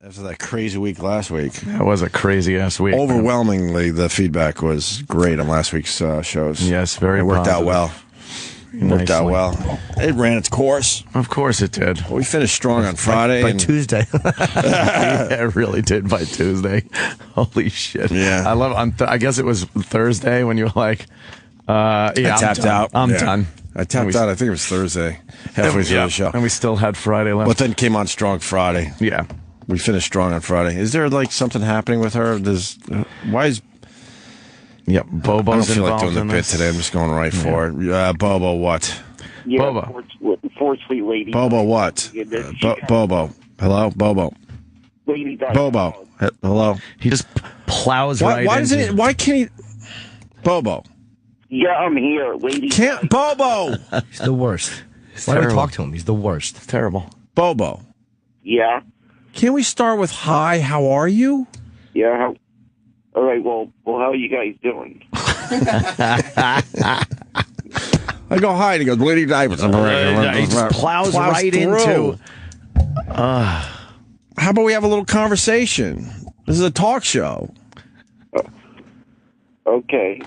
After that crazy week last week. That was a crazy-ass week. Overwhelmingly, the feedback was great on last week's shows. Yes, very It worked positive. out well. Worked out well. It ran its course. Of course it did. Well, we finished strong on Friday. By Tuesday. Yeah, it really did by Tuesday. Holy shit. Yeah. I love I guess it was Thursday when you were like, I tapped out. I'm done. I tapped out. I think it was Thursday, halfway through the show. And we still had Friday left. But then came on strong Friday. Yeah. We finished strong on Friday. Is there like something happening with her? Why is... Yep, Bobo's I don't feel like involved doing the in bit this. today. I'm just going right for it. Bobo, what? Yeah, Bobo. Four sweet lady. Bobo, what? Bobo. Hello? Bobo. Lady Di. Bobo. Hello? He just plows right Why into doesn't it? Why can't he... Bobo. Yeah, I'm here, lady. Can't... Bobo! He's the worst. Why do we terrible. talk to him? He's the worst. It's terrible. Bobo. Yeah. Can we start with hi, how are you? Yeah. All right. Well, how are you guys doing? I go hi, and he goes, Lady Di. He just plows right through. into... How about we have a little conversation? This is a talk show. Okay.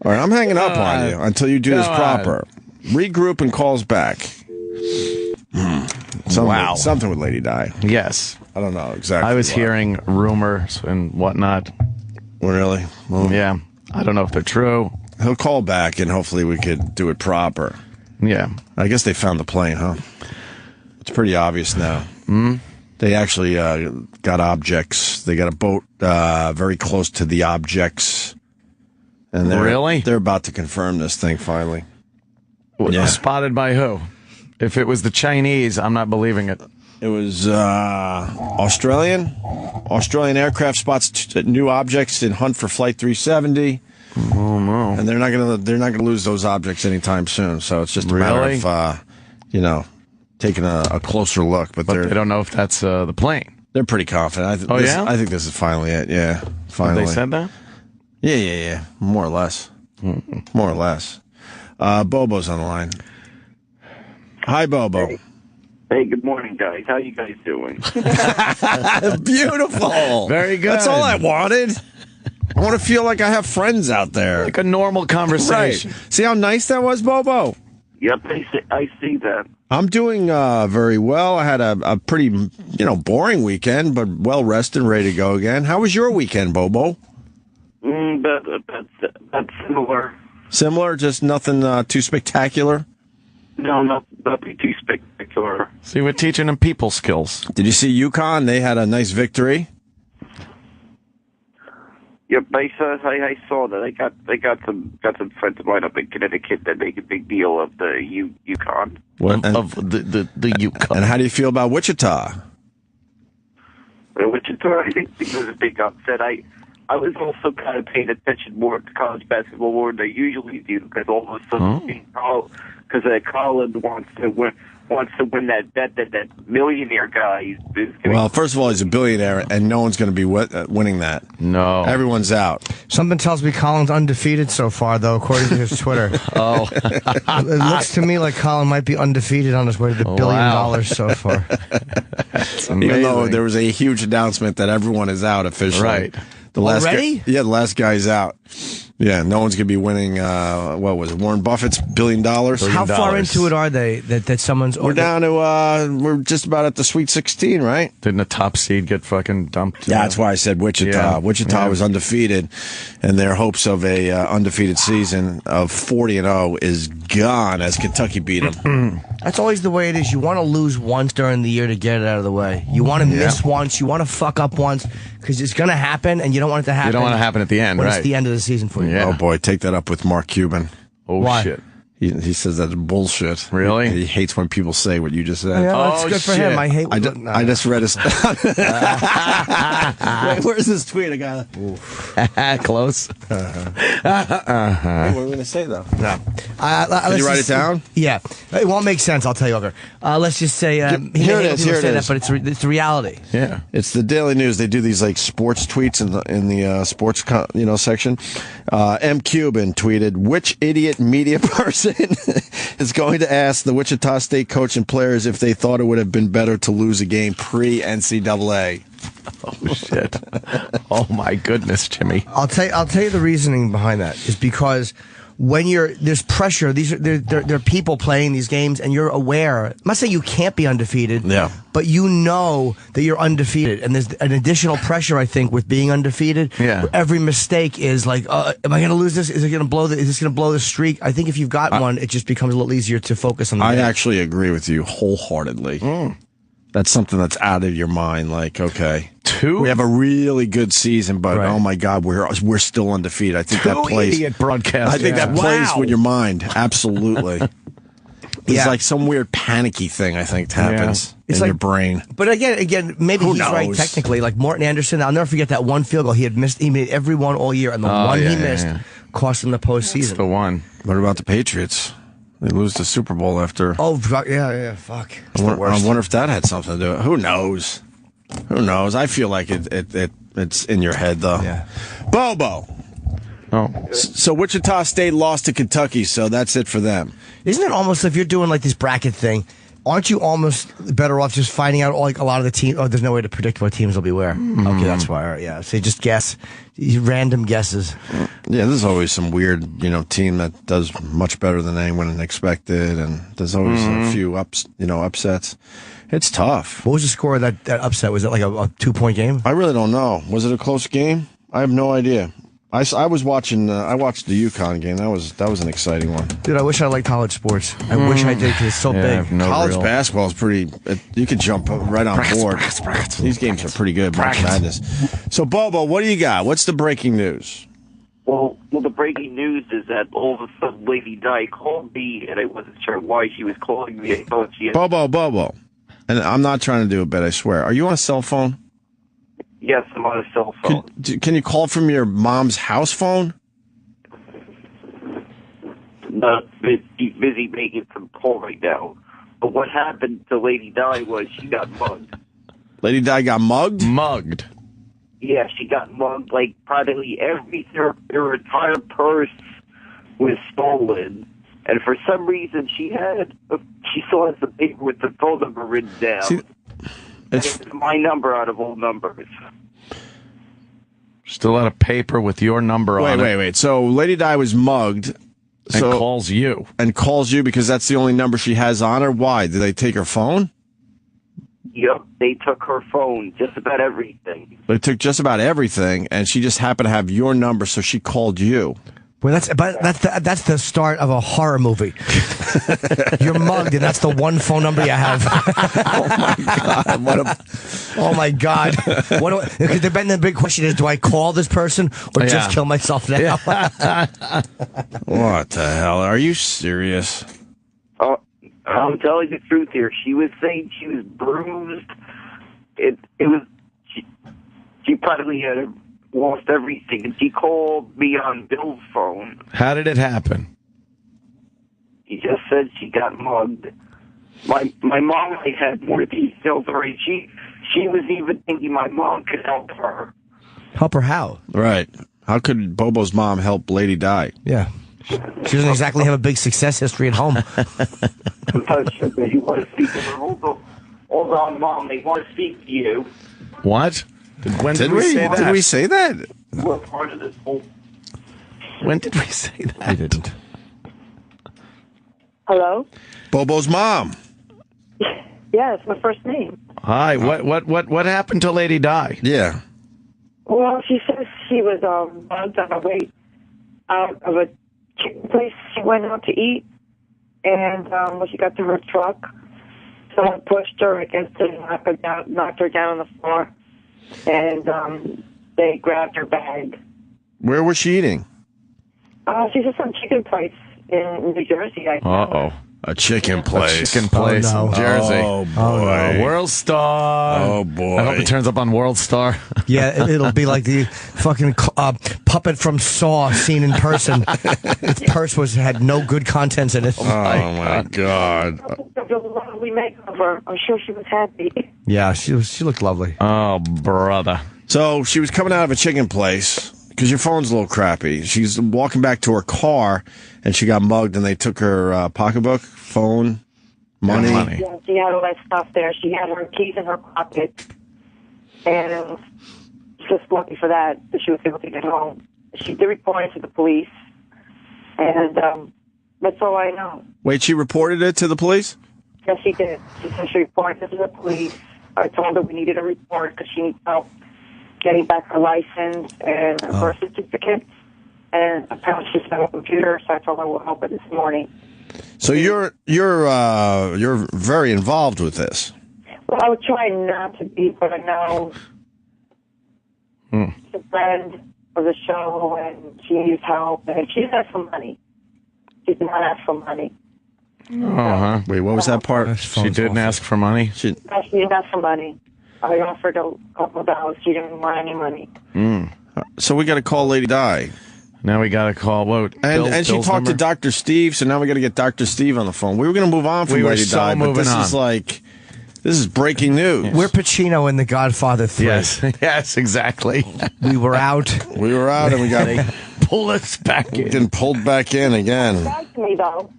All right, I'm hanging up on you until you do this Go on. proper. Regroup and calls back. Something with Lady Di. Yes. I don't know exactly. I was what. hearing rumors and whatnot. Really? Well, Yeah. I don't know if they're true. he'll call back and hopefully we could do it proper. Yeah. I guess they found the plane, huh? It's pretty obvious now. Mm-hmm. They actually got objects. They got a boat very close to the objects. And they're about to confirm this thing finally. Yeah. Spotted by who? If it was the Chinese, I'm not believing it. It was Australian aircraft spots new objects in hunt for Flight 370. Oh no! And they're not gonna lose those objects anytime soon. So it's just a matter of taking a closer look. But they don't know if that's the plane. They're pretty confident. I think this is finally it. Yeah, finally. They said that. Yeah. More or less. More or less. Bobo's on the line. Hi, Bobo. Hey, good morning, guys. How you guys doing? Beautiful. Very good. That's all I wanted. I want to feel like I have friends out there. Like a normal conversation. Right. See how nice that was, Bobo? Yep, I see that. I'm doing very well. I had a pretty, boring weekend, but well rested and ready to go again. How was your weekend, Bobo? That's similar. Similar, just nothing too spectacular? No, nothing too spectacular. See, we're teaching them people skills. Did you see UConn? They had a nice victory. Yep, I saw that. I got some friends of mine up in Connecticut that make a big deal of the UConn. Of the UConn. And how do you feel about Wichita? Wichita, I think it was a big upset. I was also kind of paying attention more to college basketball more than I usually do because all of a sudden, Colin wants to win that bet that millionaire guy is going. Well, first of all, he's a billionaire, and no one's going to be winning that. No. Everyone's out. Something tells me Colin's undefeated so far, though, according to his Twitter. It looks to me like Colin might be undefeated on his way to the $1 billion so far. Even though there was a huge announcement that everyone is out officially. Right. Already? The last guy's out. Yeah, no one's going to be winning, what was it, Warren Buffett's $1 billion? How far into it are they that someone's... We're down to, we're just about at the Sweet 16, right? Didn't a top seed get fucking dumped? Yeah, that's why I said Wichita. Yeah. Wichita was undefeated, and their hopes of a undefeated season of 40-0 is gone as Kentucky beat them. That's always the way it is. You want to lose once during the year to get it out of the way. You want to miss once. You want to fuck up once because it's going to happen, and you don't want it to happen. You don't want to happen at the end, when right? It's the end of the season for you. Yeah. Oh, boy, take that up with Mark Cuban. Oh, Why? shit. He says that's bullshit. Really? He hates when people say what you just said. Yeah, that's good for him. I hate... I just read his... Wait, where's this tweet? I got it. Close. Hey, what are we going to say, though? No. Did you write it down? Yeah. It won't make sense, I'll tell you over. Let's just say... Here it is. But it's reality. Yeah. It's the Daily News. They do these like sports tweets in the sports section. M. Cuban tweeted, "Which idiot media person Anderson is going to ask the Wichita State coach and players if they thought it would have been better to lose a game pre-NCAA. Oh, shit. Oh, my goodness, Jimmy. I'll tell you the reasoning behind that is because when there's pressure, there are people playing these games, and you're aware. I'm not saying you can't be undefeated, but you know that you're undefeated, and there's an additional pressure, I think, with being undefeated. Yeah. Every mistake is like, am I going to lose this? Is it going to blow is this going to blow the streak? I think if you've got one, it just becomes a little easier to focus on. I actually agree with you wholeheartedly. That's something that's out of your mind. Like, okay, we have a really good season, but oh my God, we're still undefeated. I think that plays. Idiot broadcast. I think that plays with your mind. Absolutely. It's like some weird panicky thing. I think happens in your brain. But again, maybe he's right technically. Like Morton Anderson, I'll never forget that one field goal he had missed. He made every one all year, and the one he missed cost him the postseason. That's the one. What about the Patriots? They lose the Super Bowl after. Oh, yeah, fuck. I wonder if that had something to do with it. Who knows? Who knows? I feel like it's in your head, though. Yeah. Bobo. Oh. So Wichita State lost to Kentucky, so that's it for them. Isn't it almost, if you're doing like this bracket thing, aren't you almost better off just finding out like a lot of the teams? Oh, there's no way to predict what teams will be where. Okay, that's why. All right, yeah. So you just guess, random guesses. Yeah, there's always some weird, team that does much better than anyone expected, and there's always a few upsets. It's tough. What was the score of that upset? Was it like a 2-point game? I really don't know. Was it a close game? I have no idea. I was watching. I watched the UConn game. That was an exciting one. Dude, I wish I liked college sports. I wish I did because it's so big. College basketball is pretty. You can jump right on board. These games are pretty good. March Madness. So, Bobo, what do you got? What's the breaking news? Well, the breaking news is that all of a sudden Lady Di called me, and I wasn't sure why she was calling me. I thought she had... Bobo, and I'm not trying to do a bit. I swear. Are you on a cell phone? Yes, I'm on a cell phone. Can you call from your mom's house phone? No, she's busy making some call right now. But what happened to Lady Di was she got mugged. Lady Di got mugged? Mugged. Yeah, she got mugged. Like, practically her entire purse was stolen. And for some reason, she still has the paper with the phone number written down. See, it's my number out of all numbers. Still out of paper with your number on it. Wait. So Lady Di was mugged. And calls you. And calls you because that's the only number she has on her? Why? Did they take her phone? Yep, they took her phone, just about everything. They took just about everything, and she just happened to have your number, so she called you. Well, that's the start of a horror movie. You're mugged, and that's the one phone number you have. Oh my God! The big question is: do I call this person or just kill myself now? What the hell? Are you serious? I'm telling the truth here. She was saying she was bruised. She probably had lost everything, and she called me on Bill's phone. How did it happen? He just said she got mugged. My mom had more details already. She was even thinking my mom could help her. Help her how? Right. How could Bobo's mom help Lady Di? Yeah. She doesn't exactly have a big success history at home. I'm not sure that you want to speak to her. Hold on, Mom. They want to speak to you. What? When did we say that? Did we say that? We're part of this whole... When did we say that? I didn't. Hello? Bobo's mom. Yeah, it's my first name. Hi. What happened to Lady Di? Yeah. Well, she says she was mugged on her way out of a chicken place she went out to eat, and when she got to her truck, someone pushed her against it and knocked her down on the floor, and they grabbed her bag. Where was she eating? She's at some chicken place in New Jersey. Uh-oh. A chicken place. A chicken place in Jersey. Oh, boy. World Star. Oh, boy. I hope it turns up on World Star. Yeah, it'll be like the fucking puppet from Saw seen in person. Its purse had no good contents in it. Oh, my God. It was a lovely makeover. I'm sure she was happy. Yeah, she looked lovely. Oh, brother. So she was coming out of a chicken place, Because your phone's a little crappy. She's walking back to her car, and she got mugged, and they took her pocketbook, phone, money. Yeah, she had all that stuff there. She had her keys in her pocket, and it was just lucky for that she was able to get home. She did report it to the police, and that's all I know. Wait, she reported it to the police? Yes, she did. She said she reported it to the police. I told her we needed a report because she needs help getting back her license and her birth certificate. And apparently she's on a computer, so I told her we'll help her this morning. So you're very involved with this. Well, I would try not to be, but I know she's a friend of the show, and she needs help, and she didn't ask for money. She did not ask for money. Wait, what was that part? She didn't ask for money? She didn't ask for money. I offered a couple of dollars. She didn't want any money. So we got to call Lady Di. Now we got to call what? And she talked to Dr. Steve, so now we got to get Dr. Steve on the phone. We were going to move on from Lady Di, but this is breaking news. We're Pacino in The Godfather 3. Yes, exactly. We were out. And we got pull us back in. Getting pulled back in again. She described to me, though.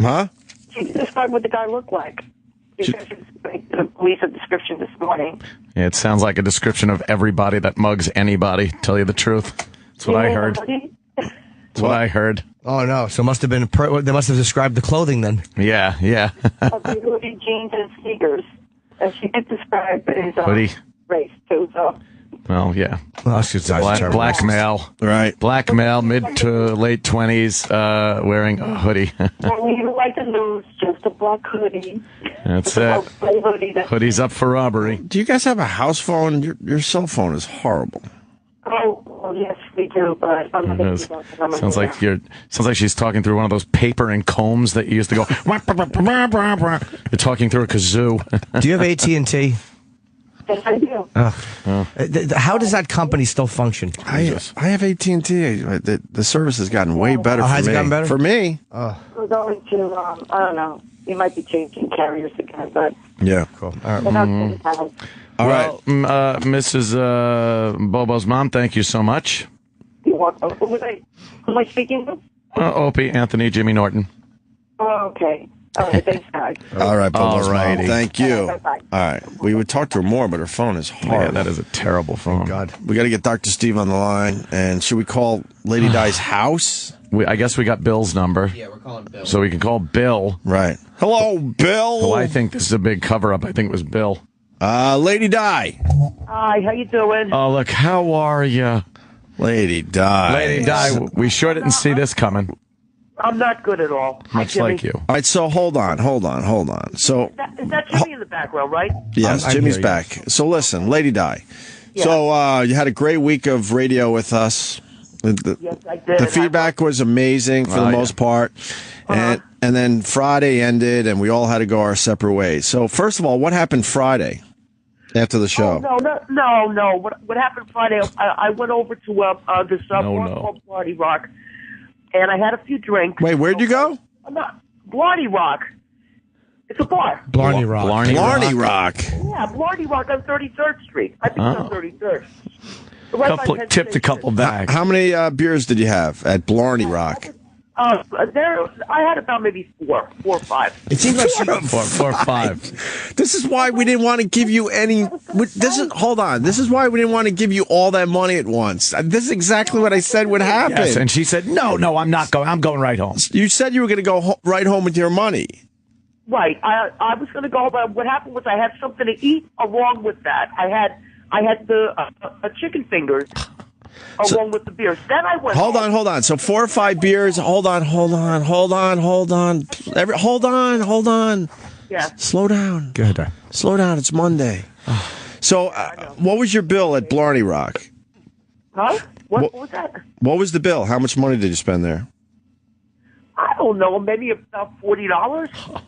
Huh? She described what the guy looked like. Because she gave the police a description this morning. Yeah, it sounds like a description of everybody that mugs anybody, tell you the truth. That's what I heard. That's what I heard. Oh, no. So must have been they must have described the clothing then. Yeah. Hoodie, jeans, and sneakers. And she did describe his race, too, so... Well, yeah. Well, that's just Black male. Right. Black male, mid to late 20s, wearing a hoodie. Well, you like to lose just a black hoodie. That's it. Hoodie's up for robbery. Do you guys have a house phone? Your cell phone is horrible. Oh, well, yes, we do, but I'm not going to do that. Sounds like she's talking through one of those paper and combs that you used to go. You're talking through a kazoo. Do you have AT&T? Yes, I do. How does that company still function? I have AT&T. The service has gotten way better for me. Has it gotten better? For me. We're going to, I don't know, you might be changing carriers again, but... Yeah. Cool. All right. All right. Mrs. Bobo's mom, thank you so much. You're welcome. Who am I speaking with? Opie, Anthony, Jimmy Norton. Oh, okay. All right, thanks, guys. All right, Bobo's mom. Thank you. Bye-bye. All right. We would talk to her more, but her phone is horrible. Yeah, that is a terrible phone. God. We got to get Dr. Steve on the line. And should we call Lady Di's house? I guess we got Bill's number. Yeah, we're calling Bill. So we can call Bill. Right. Hello, Bill. Well, I think this is a big cover-up. I think it was Bill. Lady Di. Hi, how you doing? Oh, look, how are you? Lady Di. Lady Di, we sure didn't see this coming. I'm not good at all. Much like you. All right, so hold on. So, Is that Jimmy in the background, right? yes, I'm Jimmy's here, back. So listen, Lady Di. Yeah. So you had a great week of radio with us. Yes, I did. The feedback was amazing for the most part. And then Friday ended, and we all had to go our separate ways. So first of all, what happened Friday after the show? No. What happened Friday? I went over to this bar called Bloody Rock, and I had a few drinks. Wait, where'd you go? Bloody Rock. It's a bar. Blarney Rock. Blarney Rock. Yeah, Bloody Rock on 33rd Street. I think it's on 33rd. Right by Penn Tipped a Station. couple bags. How many beers did you have at Blarney Rock? I had about maybe four or five. It seems like Four or five. This is why we didn't want to give you any. Hold on. This is why we didn't want to give you all that money at once. This is exactly what I said would happen. Yes, and she said, no, I'm not going. I'm going right home. You said you were going to go right home with your money. Right. I was going to go, but what happened was I had something to eat along with that. I had the chicken fingers along with the beers. Then I went. Hold on. So 4 or 5 beers. Hold on. Yeah. Slow down. Go ahead. Slow down. It's Monday. So, what was your bill at Blarney Rock? Huh? What was that? What was the bill? How much money did you spend there? I don't know. Maybe about $40.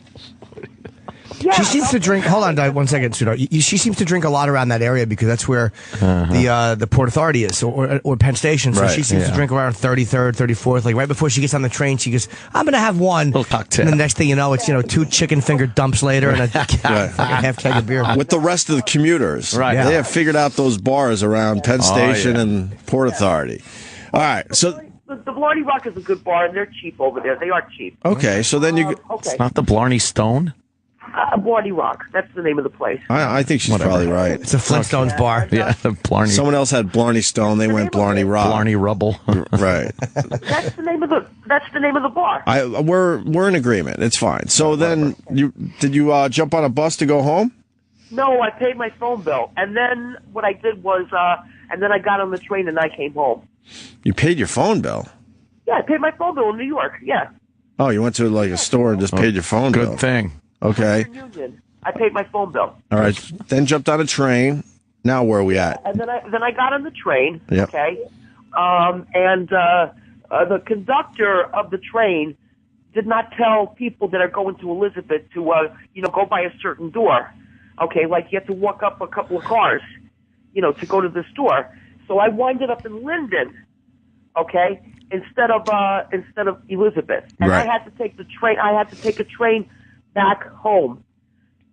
Yeah, She seems to drink. Hold on, Di, 1 second, sweetheart. She seems to drink a lot around that area because that's where the Port Authority is, or Penn Station. So she seems to drink around 33rd, 34th. Like right before she gets on the train, she goes, "I'm going to have one." Little cocktail. And the next thing you know, it's 2 chicken finger dumps later and a half keg of beer. With the rest of the commuters. Right. They have figured out those bars around Penn Station and Port Authority. All right, so the Blarney Rock is a good bar, and they're cheap over there. They are cheap. okay, so then you. Okay. It's not the Blarney Stone? Blarney Rock. That's the name of the place. I think she's probably right. It's a Flintstones bar. Yeah, the Blarney. Someone else had Blarney Stone. They went Blarney Rock. Blarney Rubble. Right. That's the name of the bar. We're in agreement. It's fine. So then did you jump on a bus to go home? No, I paid my phone bill, and then what I did was, and then I got on the train and I came home. You paid your phone bill. Yeah, I paid my phone bill in New York. Yeah. Oh, you went to like a store and just paid your phone bill. Good thing. Okay. Union. I paid my phone bill. All right. Then jumped on a train. Now where are we at? And then I got on the train. Yep. Okay. And the conductor of the train did not tell people that are going to Elizabeth to go by a certain door. Okay, like you have to walk up a couple of cars, to go to the store. So I winded up in Linden. Okay, instead of Elizabeth, and Right. I had to take the train. I had to take a train back home.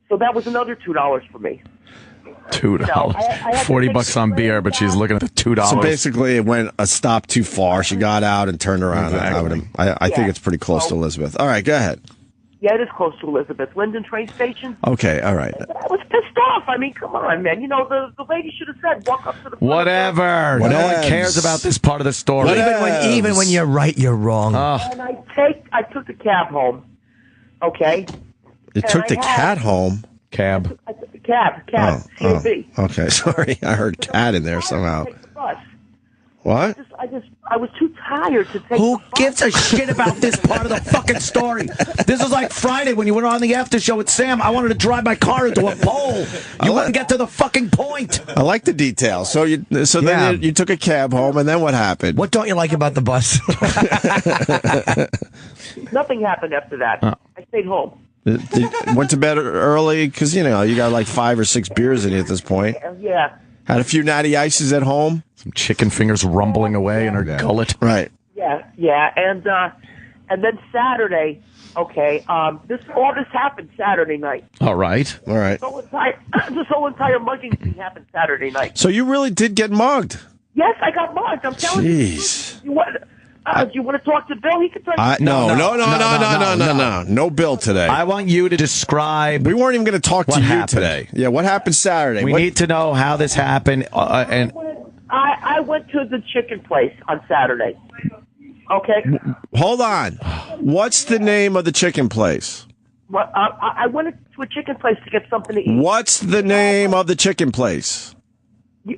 So that was another $2 for me. $2. I had to $40 take on the beer, train but she's back. looking at the $2. So basically, it went a stop too far. She got out and turned around. I think it's pretty close to Elizabeth. All right, go ahead. Yeah, it is close to Elizabeth. Linden train station. Okay, all right. I was pissed off. I mean, come on, man. The lady should have said, walk up to the front. Whatever. No one Whatevs. cares about this part of the story. Even when you're right, you're wrong. And I took the cab home. Okay. You took the cat home. Cab. I took the cab. Oh, C-A-B. okay. Sorry, I heard cat in there somehow. Take the bus. What? I was too tired to take. Who the bus. gives a shit about this part of the fucking story? This is like Friday when you went on the after show with Sam. I wanted to drive my car into a pole. You wouldn't get to the fucking point. I like the details. So then you took a cab home, and then what happened? What don't you like about the bus? Nothing happened after that. I stayed home. Went to bed early because you got like 5 or 6 beers in you at this point. Yeah. Had a few natty ices at home. Some chicken fingers rumbling away in her gullet. Right. Yeah, and then Saturday. Okay. All this happened Saturday night. All right. All right. This whole entire mugging thing happened Saturday night. So you really did get mugged. Yes, I got mugged. I'm telling you. Jeez. Do you want to talk to Bill? He can talk. No. No bill today. I want you to describe. We weren't even going to talk to What you happened? today. Yeah, what happened Saturday? We need to know how this happened. And I went to the chicken place on Saturday. Okay. Hold on. What's the name of the chicken place? Well, I went to a chicken place to get something to eat. What's the name of the chicken place?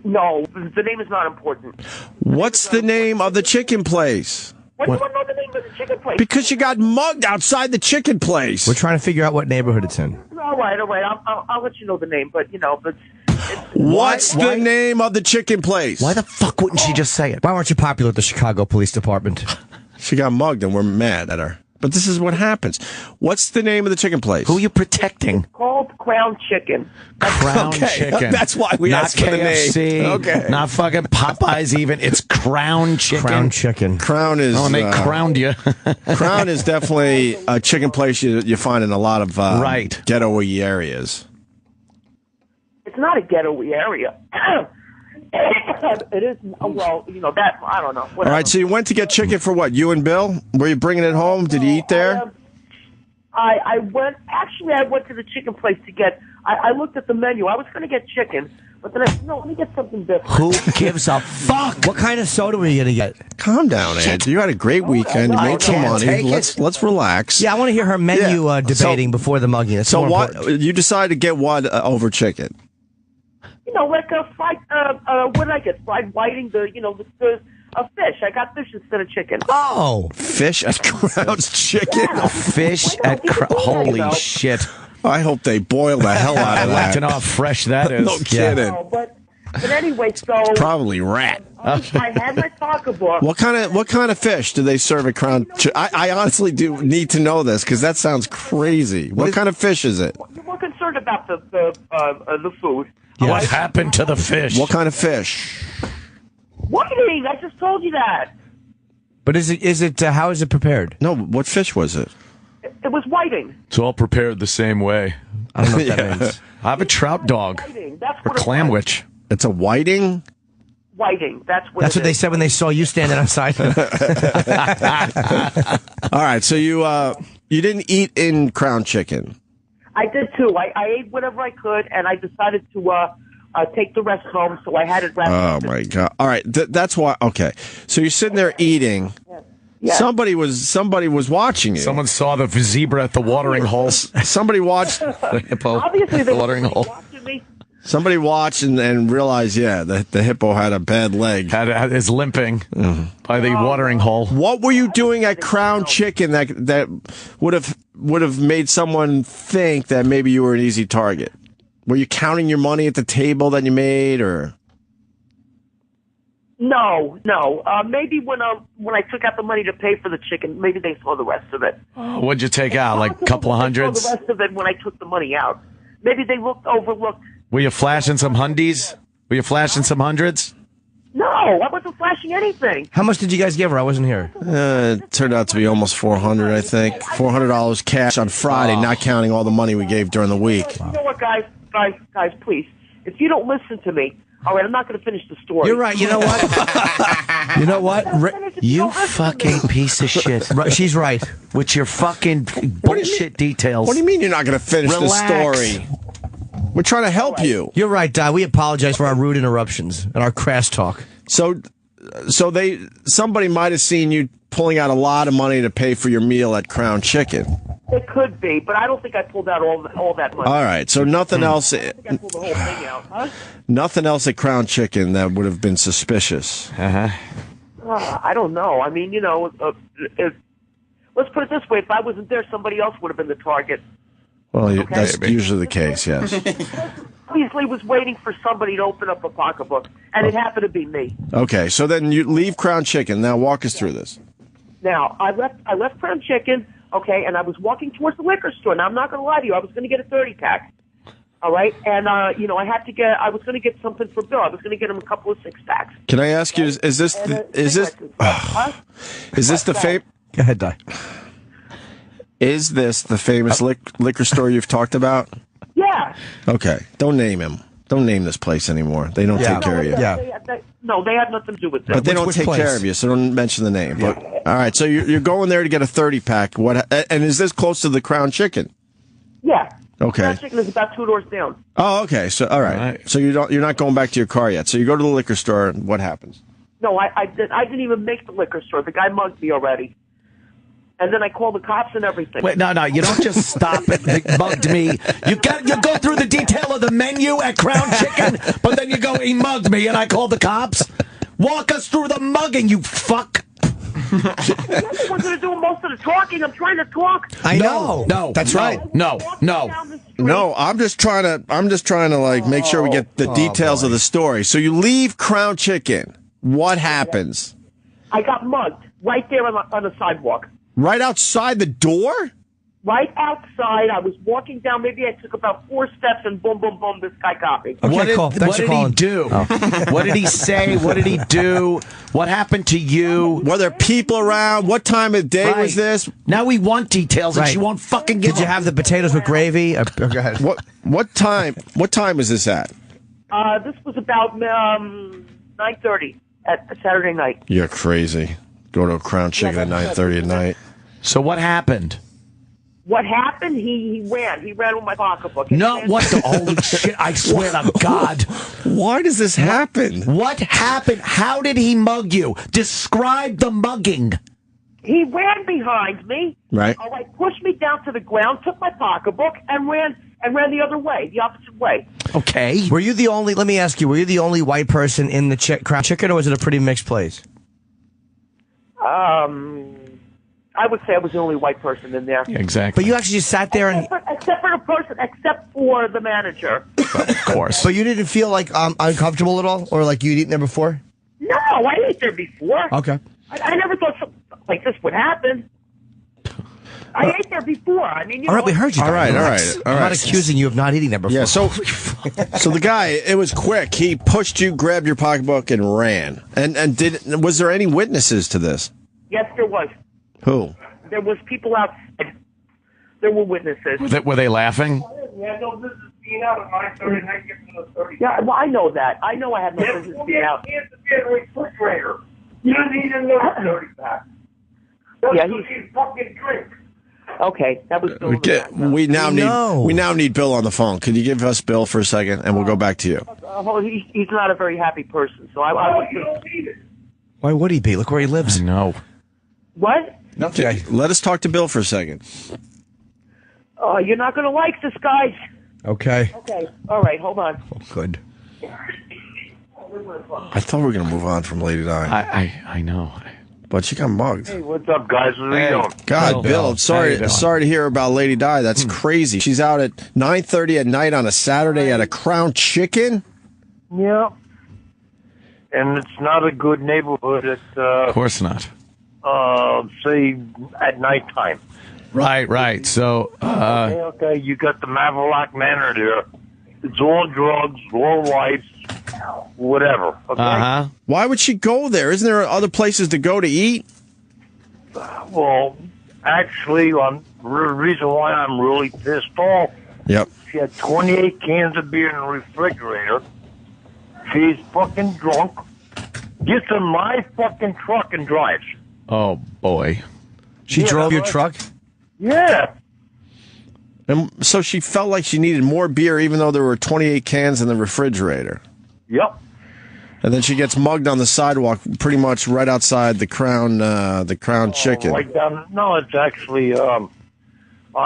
No, the name is not important. What's the name of the chicken place? Why do you want to know the name of the chicken place? Because you got mugged outside the chicken place. We're trying to figure out what neighborhood it's in. All right. I'll let you know the name, but What's the name of the chicken place? why the fuck wouldn't she just say it? Why weren't you popular with the Chicago Police Department? She got mugged and we're mad at her. But this is what happens. What's the name of the chicken place? Who are you protecting? called Crown Chicken. Crown Okay, Chicken. that's why we not asked for the name. KFC, Okay. not fucking Popeyes even. It's Crown Chicken. Crown Chicken. Crown is. Oh, and they crowned you. Crown is definitely a chicken place you find in a lot of Right. ghetto-y areas. It's not a ghetto-y area. It is, well, that, I don't know. Whatever. All right, so you went to get chicken for what? You and Bill? Were you bringing it home? Did you eat there? I went to the chicken place to get, I looked at the menu. I was going to get chicken, but then I said, no, let me get something different. Who gives a fuck? What kind of soda were you going to get? Calm down, Ed. You had a great weekend. You made some can't money. take it. Let's relax. Yeah, I want to hear her menu Yeah. debating before the mugging. That's So more what? important. You decided to get what over chicken? Like a fried, what did I get? Fried whiting, a fish. I got fish instead of chicken. Oh, Fish at Crown's Chicken? Fish at Holy shit. I hope they boil the hell out I'd of like that. to know how fresh that is. No kidding. No, but anyway, so Probably rat. I had my pocketbook. What kind of fish do they serve at Crown? I honestly do need to know this because that sounds crazy. What kind of fish is it? You're more concerned about the food. What happened to the fish? What kind of fish? Whiting, I just told you that. but is it? How is it prepared? No, what fish was it? It was whiting. It's all prepared the same way. I don't know what that means. I have a trout dog Whiting. That's or what it clam was. witch. It's a whiting. whiting. That's what they said when they saw you standing outside. All right, so you didn't eat in Crown Chicken. I did too. I ate whatever I could, and I decided to take the rest home, so I had it wrapped. Oh my God! All right, that's why. Okay, so you're sitting there eating. Yeah. Somebody was watching you. Someone saw the zebra at the watering hole. Somebody watched the hippo Obviously, at the watering hole. Me. Somebody watched and realized, the hippo had a bad leg. Is limping by the watering hole. What were you doing at Crown Chicken that would have made someone think that maybe you were an easy target? Were you counting your money at the table that you made, or? No. Maybe when I took out the money to pay for the chicken, maybe they saw the rest of it. What'd you take out? Like a couple of hundreds? Saw the rest of it when I took the money out. Maybe they overlooked. Were you flashing some hundies? Were you flashing some hundreds? No, I wasn't flashing anything. How much did you guys give her? I wasn't here. It turned out to be almost $400, I think. $400 cash on Friday, not counting all the money we gave during the week. You know what, guys, please. If you don't listen to me, all right, I'm not going to finish the story. You're right. You know what? You know what? You fucking piece of shit. She's right. With your fucking bullshit details. What do you mean you're not going to finish the Relax. story? We're trying to help you. You're right, Di. We apologize for our rude interruptions and our crass talk. So somebody might have seen you pulling out a lot of money to pay for your meal at Crown Chicken. It could be, but I don't think I pulled out all that money. All right, so nothing else. I think I pulled the whole thing out. Huh? Nothing else at Crown Chicken that would have been suspicious. Uh-huh. I don't know. I mean, let's put it this way: if I wasn't there, somebody else would have been the target. Well, that's usually the case, yes. Obviously, was waiting for somebody to open up a pocketbook, and it happened to be me. Okay, so then you leave Crown Chicken. Now walk us through this. Now, I left Crown Chicken, okay, and I was walking towards the liquor store. Now, I'm not going to lie to you. I was going to get a 30-pack, all right? And, I was going to get something for Bill. I was going to get him a couple of 6-packs. Can I ask you, is this the Go ahead, Di. Is this the famous liquor store you've talked about? Yeah. Okay, don't name him. Don't name this place anymore. They don't take care of you. They had nothing to do with that. But they don't take care of you, so don't mention the name. Yeah. But, all right, so you're going there to get a 30-pack. And is this close to the Crown Chicken? Yeah. Okay. Crown Chicken is about 2 doors down. Oh, okay. So all right. So you're not going back to your car yet. So you go to the liquor store, and what happens? No, I didn't even make the liquor store. The guy mugged me already. And then I called the cops and everything. Wait, no, you don't just stop it. They mugged me. You go through the detail of the menu at Crown Chicken, but then you go, he mugged me, and I called the cops. Walk us through the mugging, you fuck. You're the one going to do most of the talking. I'm trying to talk. I know. No, that's right. No. I'm just trying to like make sure we get the details of the story. So you leave Crown Chicken. What happens? I got mugged right there on the sidewalk. Right outside the door? Right outside. I was walking down. Maybe I took about 4 steps, and boom, boom, boom, this guy got me. What did he do? What did he say? What did he do? What happened to you? Were there people around? What time of day was this? Now we want details, and she won't fucking give. Did you have the potatoes with gravy? Go ahead. What time was this at? This was about 9:30 at Saturday night. You're crazy. Go to a Crown Chicken at 9:30 at night. So what happened? What happened? He ran. He ran with my pocketbook. No, what the holy shit! I swear to God. Why does this happen? What happened? How did he mug you? Describe the mugging. He ran behind me. Right. All right, pushed me down to the ground, took my pocketbook, and ran the other way, the opposite way. Okay. Were you the only? Let me ask you. Were you the only white person in the Crown Chicken, or was it a pretty mixed place? I would say I was the only white person in there. Yeah, exactly. But you actually just sat there except for the manager. Of course. But you didn't feel like uncomfortable at all, or like you'd eaten there before? No, I ate there before. Okay. I never thought something like this would happen. I ate there before. I mean, all right, we heard you. All right. I'm not accusing you of not eating there before. Yeah. So the guy, it was quick. He pushed you, grabbed your pocketbook, and ran. And was there any witnesses to this? Yes, there was. Who? There was people outside. There were witnesses. Were they laughing? Yeah, no, this is being out at 9:30 and then get to the 30. Yeah, well, I know that. I know I have no Yes, business we'll being get out. cans to be in the refrigerator. You don't need another 30 pack. That's Yeah, what you fucking drink. Okay, that was Bill. We now need Bill on the phone. Could you give us Bill for a second, and we'll go back to you. He's not a very happy person, so I Oh, was. you don't need it. Why would he be? Look where he lives. No. What? Okay. Let us talk to Bill for a second. You're not going to like this, guys. Okay. Okay. All right. Hold on. Oh, good. I thought we were going to move on from Lady Di, I know. but she got mugged. Hey, what's up, guys? What are you doing? God, Bill, I'm How you doing? sorry to hear about Lady Di. That's crazy. She's out at 9:30 at night on a Saturday at a Crown Chicken. Yeah. And it's not a good neighborhood at, Of course not. say, at nighttime. Right. So, Okay, you got the Maverick Manor there. It's all drugs, low lights, whatever. Okay? Why would she go there? Isn't there other places to go to eat? Well, actually, the reason why I'm really pissed off, Yep. she had 28 cans of beer in the refrigerator. She's fucking drunk. Gets in my fucking truck and drives. oh boy. She drove your truck? Yeah. And so she felt like she needed more beer, even though there were 28 cans in the refrigerator. Yep. And then she gets mugged on the sidewalk, pretty much right outside the Crown Chicken. Right down. No, it's actually, I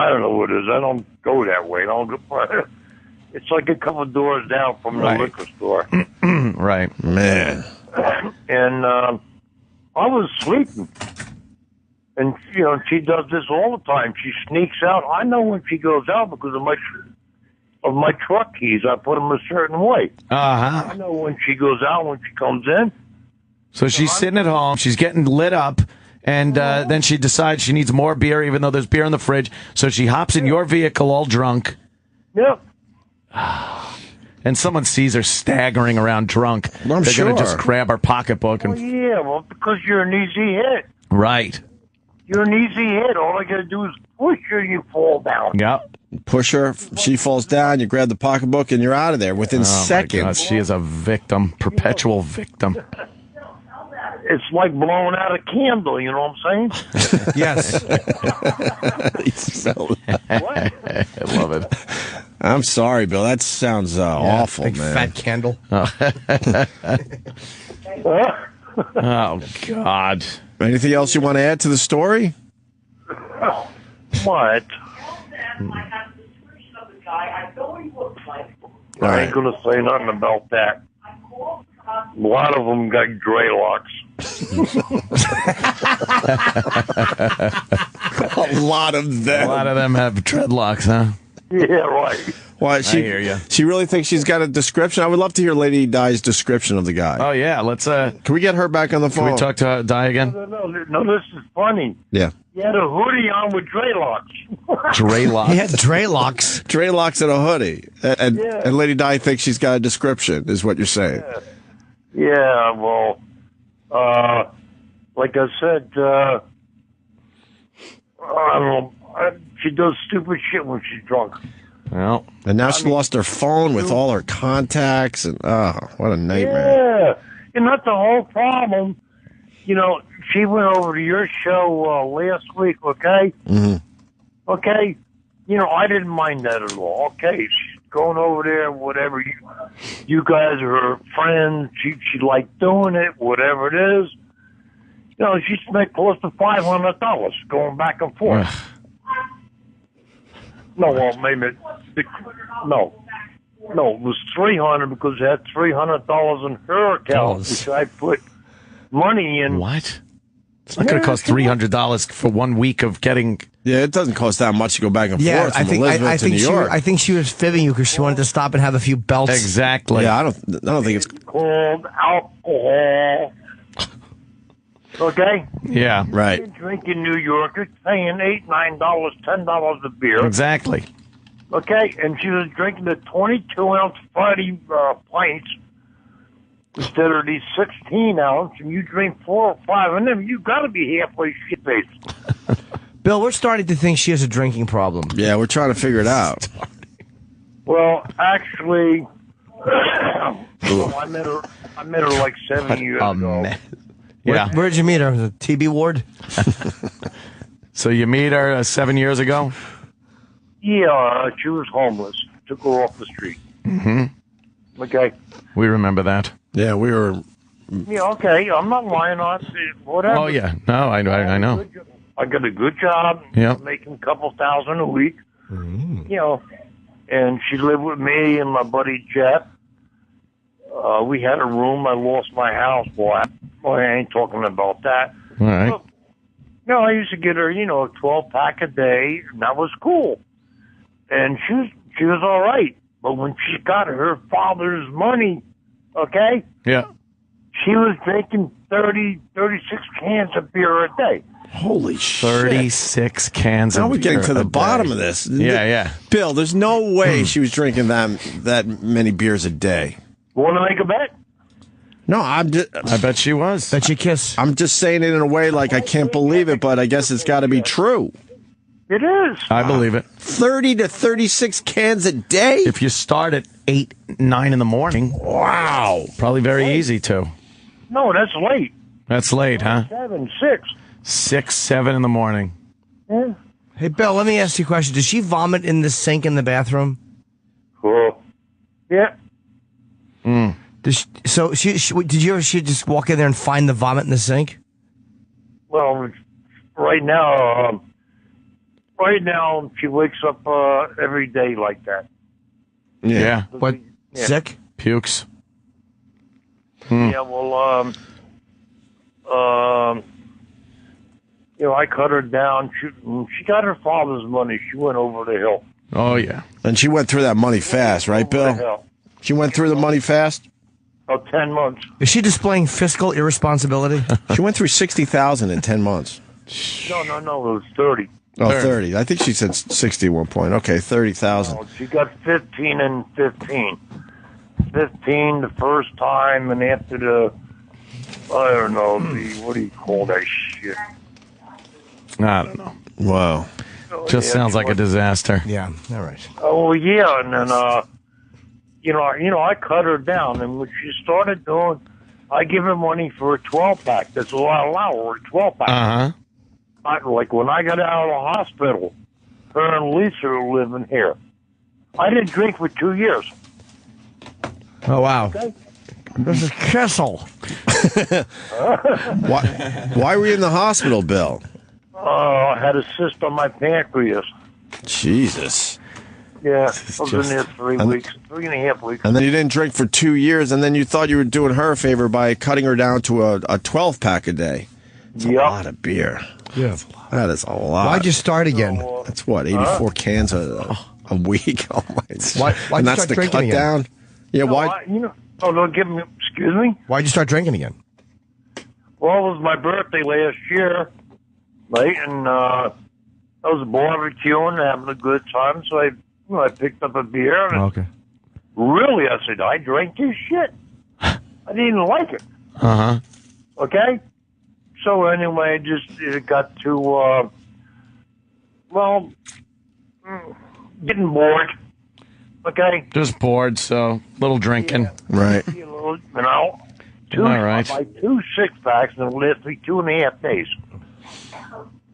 don't know what it is. I don't go that way. I don't go, it's like a couple doors down from the liquor store. Right. Man. And I was sleeping. And, she does this all the time. She sneaks out. I know when she goes out because of my truck keys. I put them a certain way. I know when she goes out, when she comes in. So she's sitting at home. She's getting lit up. And then she decides she needs more beer, even though there's beer in the fridge. So she hops in your vehicle all drunk. Yep. And someone sees her staggering around drunk. I'm They're sure. going to just grab her pocketbook. Well, And yeah, well, because you're an easy hit. Right. You're an easy hit. All I got to do is push you, you fall down. Yep. Push her, she falls down, you grab the pocketbook, and you're out of there within My seconds. God, she is a victim, perpetual victim. It's like blowing out a candle, you know what I'm saying? Yes. What? I love it. I'm sorry, Bill. That sounds awful, Big man. fat candle. Oh, God. Anything else you want to add to the story? What? All I right. ain't gonna say nothing about that. A lot of them got dreadlocks. A lot of them. A lot of them have dreadlocks, huh? Yeah, right. Why, she, hear ya. She really thinks she's got a description? I would love to hear Lady Di's description of the guy. Oh, yeah. Let's, Can we get her back on the phone? can we talk to Di again? No, this is funny. Yeah. He had a hoodie on with dreadlocks. Dreadlocks. He had Draylocks. Dreadlocks and a hoodie. And Lady Di thinks she's got a description, is what you're saying. Yeah, well, like I said, I don't know. She does stupid shit when she's drunk. Well, And now she lost her phone with all her contacts, and what a nightmare. Yeah, and that's the whole problem. She went over to your show last week, okay? Mm-hmm. Okay? I didn't mind that at all. Okay, she's going over there, whatever. You guys are friends. She liked doing it, whatever it is. She spent close to $500 going back and forth. No, well, maybe no, it was $300 because it had $300 in her account, which I put money in. what? It's not going to cost $300 for 1 week of getting. Yeah, it doesn't cost that much to go back and forth from Elizabeth to New York. I think she was fibbing you because she wanted to stop and have a few belts. Exactly. Yeah, I don't think it's Called alcohol. Okay? Yeah. right. You drink in New York, you're paying $8, $9, $10 a beer. Exactly. Okay? And she was drinking the 22-ounce Friday pints instead of these 16-ounce, and you drink 4 or 5 of them, you got to be halfway shit-faced. Bill, we're starting to think she has a drinking problem. Yeah, we're trying to figure it out. Well, actually, I met her like 7 years ago. Yeah. Where'd you meet her? The TB ward? So you meet her 7 years ago? Yeah, she was homeless. Took her off the street. Mm-hmm. Okay. We remember that. Yeah, we were. Yeah, okay. I'm not lying on it. Whatever. Oh, yeah. No, I know. I got a good job. Yeah. Making a couple thousand a week. You know, and she lived with me and my buddy Jeff. We had a room. I lost my house. Boy, I ain't talking about that. All right. But, you know, I used to get her, you know, a 12-pack a day, and that was cool. And she was all right. But when she got her father's money, okay, Yeah. she was drinking 36 cans of beer a day. Holy shit. 36 cans Now of we're getting beer to the a bottom day. of this. Yeah. Bill, there's no way she was drinking that many beers a day. Want to make a bet? No, I bet she was. Bet you kiss. I'm just saying it in a way like I can't believe it, but I guess it's got to be true. It is. I believe it. 30 to 36 cans a day? If you start at 8, 9 in the morning, Wow. probably very easy to. No, that's late. That's late, huh? 7, 6. 6, 7 in the morning. Yeah. Hey, Bill, let me ask you a question. Does she vomit in the sink in the bathroom? Cool. Yeah. Did you ever just walk in there and find the vomit in the sink? Well, right now she wakes up every day like that. Yeah. What? Yeah. Sick? Pukes. Yeah, well, you know, I cut her down. She got her father's money. She went over the hill. Oh, yeah. And she went through that money fast, right, Over the Bill? hill. She went through the money fast? About 10 months. Is she displaying fiscal irresponsibility? She went through 60,000 in 10 months. No, it was 30. Oh, 30. I think she said 60 at one point. Okay, 30,000. Oh, she got 15 and 15. 15 the first time, and after the, I don't know, what do you call that shit? I don't know. Wow. Just sounds like a disaster. Yeah, all right. Oh, yeah, and then, you know, I cut her down, and what she started doing, I give her money for a 12-pack. That's all I allow her, a 12-pack. Uh-huh. Like when I got out of the hospital, her and Lisa were living here. I didn't drink for 2 years. Oh, wow. Okay. This is Kessel. Why were you in the hospital, Bill? I had a cyst on my pancreas. Jesus. Yeah, I was in there 3 weeks, 3.5 weeks. And then you didn't drink for 2 years, and then you thought you were doing her a favor by cutting her down to a 12-pack a day. That's a lot of beer. Yeah. That is a lot. Why'd you start again? That's what, 84 cans a week? Oh, my. Why'd And you that's start the drinking cut again? down? Yeah, No, why? don't give me, excuse me? Why'd you start drinking again? Well, it was my birthday last year, right? And I was barbecuing, having a good time, so I picked up a beer. And Okay. really, I said, I drank this shit. I didn't even like it. Uh-huh. Okay? So anyway, it got to, getting bored. Okay? Just bored, so little drinking. Right. You know, All right. I buy 2 6-packs and it'll last me 2.5 days.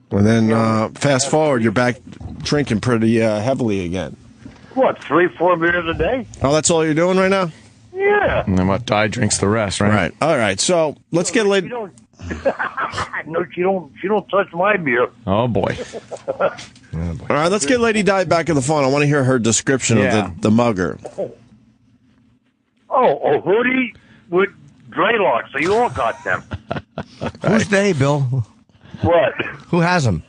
And then fast forward, you're back drinking pretty heavily again. What, 3-4 beers a day? Oh, that's all you're doing right now? Yeah. And then what? Di drinks the rest, right? Right. All right. So let's get She late. don't, no, she don't touch my beer. Oh, boy. All right, let's get Lady Di back on the phone. I want to hear her description Yeah. of the mugger. Oh, a hoodie with dreadlocks. So you all got them. Who's they, Bill? What? Who has them?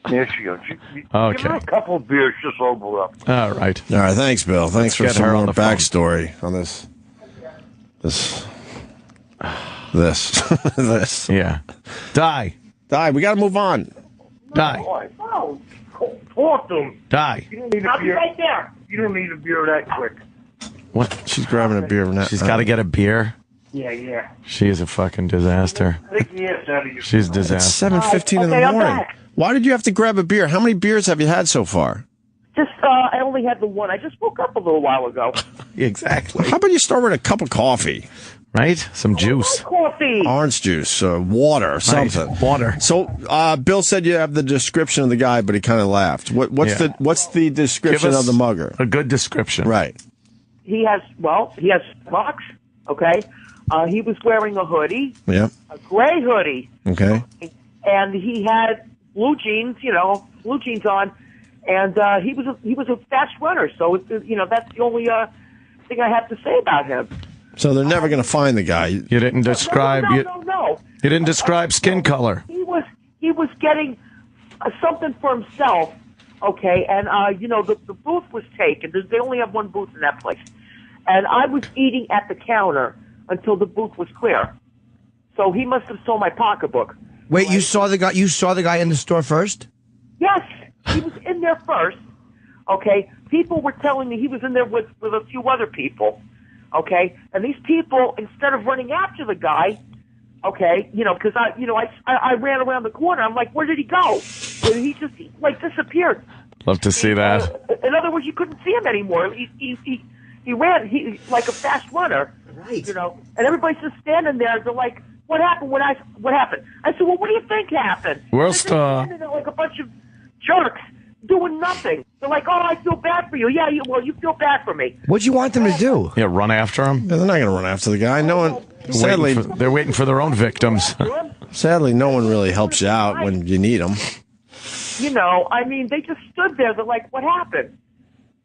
There she goes. Give Okay. her a couple of beers, just open up. All right. All right, thanks, Bill. Thanks for get some her more on the phone. backstory on this. This. Yeah. Di. Di, we got to move on. Di. Oh, talk to him. Di. You don't need a beer. Right there. You don't need a beer that quick. What? She's grabbing a beer now. She's got to get a beer. Yeah. She is a fucking disaster. I think he is out of your. She's a It's disaster. 7:15 in the Okay, I'm morning. back. Why did you have to grab a beer? How many beers have you had so far? Just, I only had the one. I just woke up a little while ago. Exactly. How about you start with a cup of coffee? Right? Some juice. Coffee. Orange juice, water, something. Water. So, Bill said you have the description of the guy, but he kind of laughed. What's the description Give us of the mugger? A good description. Right. He has socks. Okay. He was wearing a hoodie, Yeah. a gray hoodie, Okay. and he had blue jeans on, and he was a fast runner. So that's the only thing I have to say about him. So they're never going to find the guy. You didn't describe No. You didn't describe skin color. He was getting something for himself. Okay, and the booth was taken. They only have one booth in that place, and I was eating at the counter until the booth was clear. So he must have stole my pocketbook. Wait, you saw the guy? You saw the guy in the store first? Yes, he was in there first. Okay, people were telling me he was in there with a few other people. Okay, and these people, instead of running after the guy, okay, because I ran around the corner. I'm like, where did he go? And he just disappeared. Love to see that. In other words, you couldn't see him anymore. He ran like a fast runner. Right. And everybody's just standing there. They're like, what happened? What happened? I said, well, what do you think happened? We're They're just standing there like a bunch of jerks doing nothing. They're like, oh, I feel bad for you. Yeah, you feel bad for me. What'd you want them to do? Yeah, run after him. Yeah, they're not going to run after the guy. No one. Sadly, They're waiting for their own victims. sadly, no one really helps you out when you need them. They just stood there. They're like, what happened?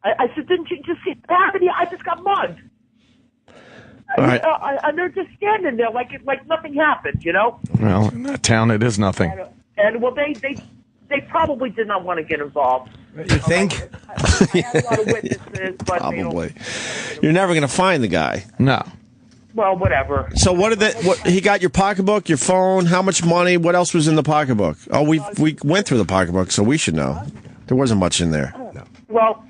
I said, didn't you just see it happen? Yeah, I just got mugged. All right. And they're just standing there like nothing happened, Well, in that town, it is nothing. And well, they probably did not want to get involved. You think? I had a lot of witnesses, but Probably. You're never going to find the guy. No. Well, whatever. So what he got your pocketbook, your phone, how much money, what else was in the pocketbook? Oh, we went through the pocketbook, so we should know. There wasn't much in there. Well,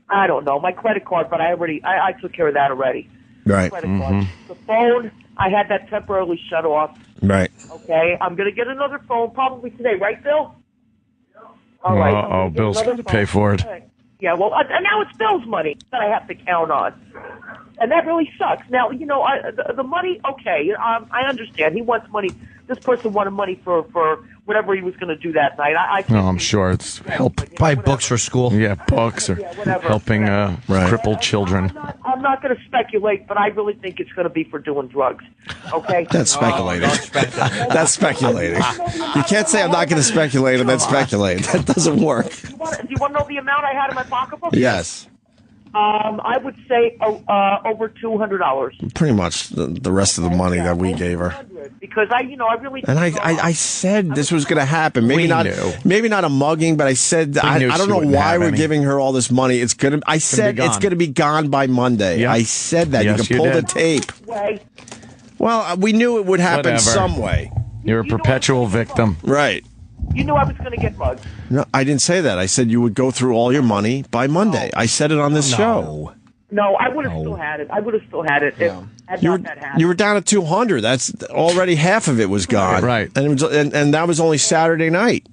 I don't know. My credit card, but I took care of that already. Right. Credit card. The phone, I had that temporarily shut off. Right. Okay, I'm going to get another phone probably today, right, Bill? All right. I'm gonna get Bill's another going to pay for it. phone. Yeah, well, and now it's Bill's money that I have to count on. And that really sucks. Now, the money, okay, I understand. He wants money. This person wanted money for whatever he was going to do that night. I'm sure it's help. Buy books for school. Yeah, books or whatever. helping crippled children. I'm not going to speculate, but I really think it's going to be for doing drugs. Okay? That's speculating. That's speculating. You can't say I'm not going to speculate and then speculate. That doesn't work. Do you want to know the amount I had in my pocketbook? Yes. I would say over $200. Pretty much the rest of the money that we gave her. Because I really. And I said this was going to happen. Maybe not a mugging, but I said I don't know why we're giving her all this money. It's gonna. I said it's going to be gone by Monday. Yep. I said that. Yes, you can pull the tape. Way. Well, we knew it would happen Whatever. some way. You're a perpetual victim. Right. You knew I was going to get mugged. No, I didn't say that. I said you would go through all your money by Monday. I said it on this show. No, I would have still had it. I would have still had it if had not that happened. You were down at 200. That's already half of it was gone. Right. And it was, and that was only Saturday night.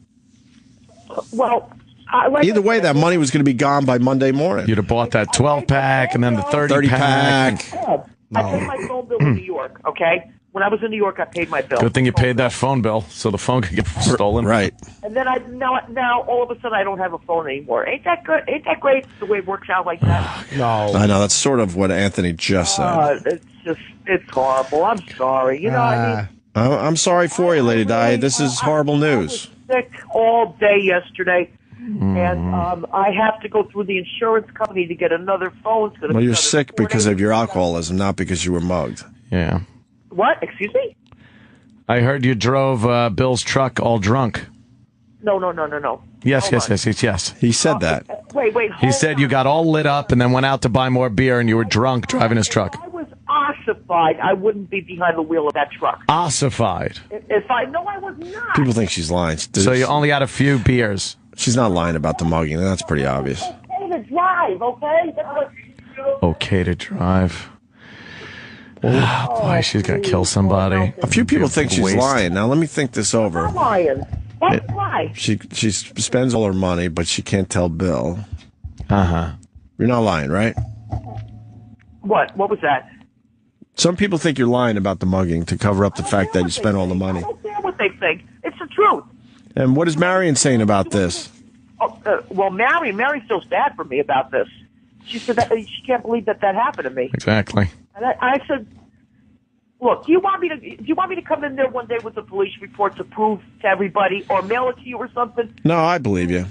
Well, Either way, that money was going to be gone by Monday morning. You'd have bought that 12-pack and then the 30 pack. I paid my phone bill in New York, okay? When I was in New York, I paid my bill. Good thing you paid that phone bill so the phone could get stolen. Right. And then now all of a sudden I don't have a phone anymore. Ain't that good? Ain't that great the way it works out like that? No. I know. That's sort of what Anthony just said. It's horrible. I'm sorry. I'm sorry for you, Lady Di. This is horrible news. I was sick all day yesterday. And I have to go through the insurance company to get another phone. Well, you're sick because of your alcoholism, not because you were mugged. Yeah. What? Excuse me? I heard you drove Bill's truck all drunk. No. Yes. He said that. Wait. He said you got all lit up and then went out to buy more beer and you were drunk driving his truck. I was ossified. I wouldn't be behind the wheel of that truck. Ossified. If I know I was not. People think she's lying. So you only had a few beers. She's not lying about the mugging. That's pretty obvious. Okay to drive, okay? Okay to drive. Oh, boy, she's going to kill somebody. A few people think she's Waste. lying. Now, let me think this over. I'm lying. What? Why? She spends all her money, but she can't tell Bill. Uh-huh. You're not lying, right? What? What was that? Some people think you're lying about the mugging to cover up the fact that you spent all the I money. don't care what they think. It's the truth. And what is Marion saying about this? Oh, well, Mary feels bad for me about this. She said that she can't believe that happened to me. Exactly. And I said, look, do you want me to come in there one day with a police report to prove to everybody, or mail it to you or something? No, I believe you.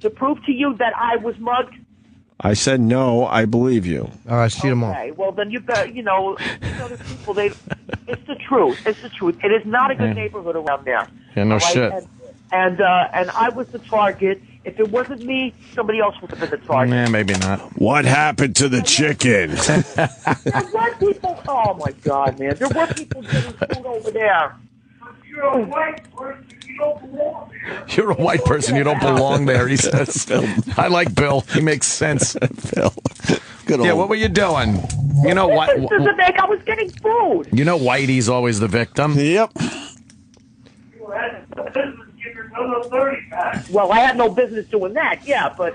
To prove to you that I was mugged? I said no, I believe you. All right, see you tomorrow. Okay, well then there's people, it's the truth. It's the truth. It is not a good neighborhood around there. Yeah, no All right? shit. And I was the target. If it wasn't me, somebody else would have been the target. Nah, maybe not. What happened to the chicken? There were people. Oh my God, man! There were people getting food over there. You're a white person. You don't belong there. You're a white person. You don't belong there, he says. I like Bill. He makes sense. Phil. Good old. Yeah, what were you doing? You know what? This doesn't make. I was getting food. You know Whitey's always the victim. Yep. Well, I had no business doing that. Yeah, but.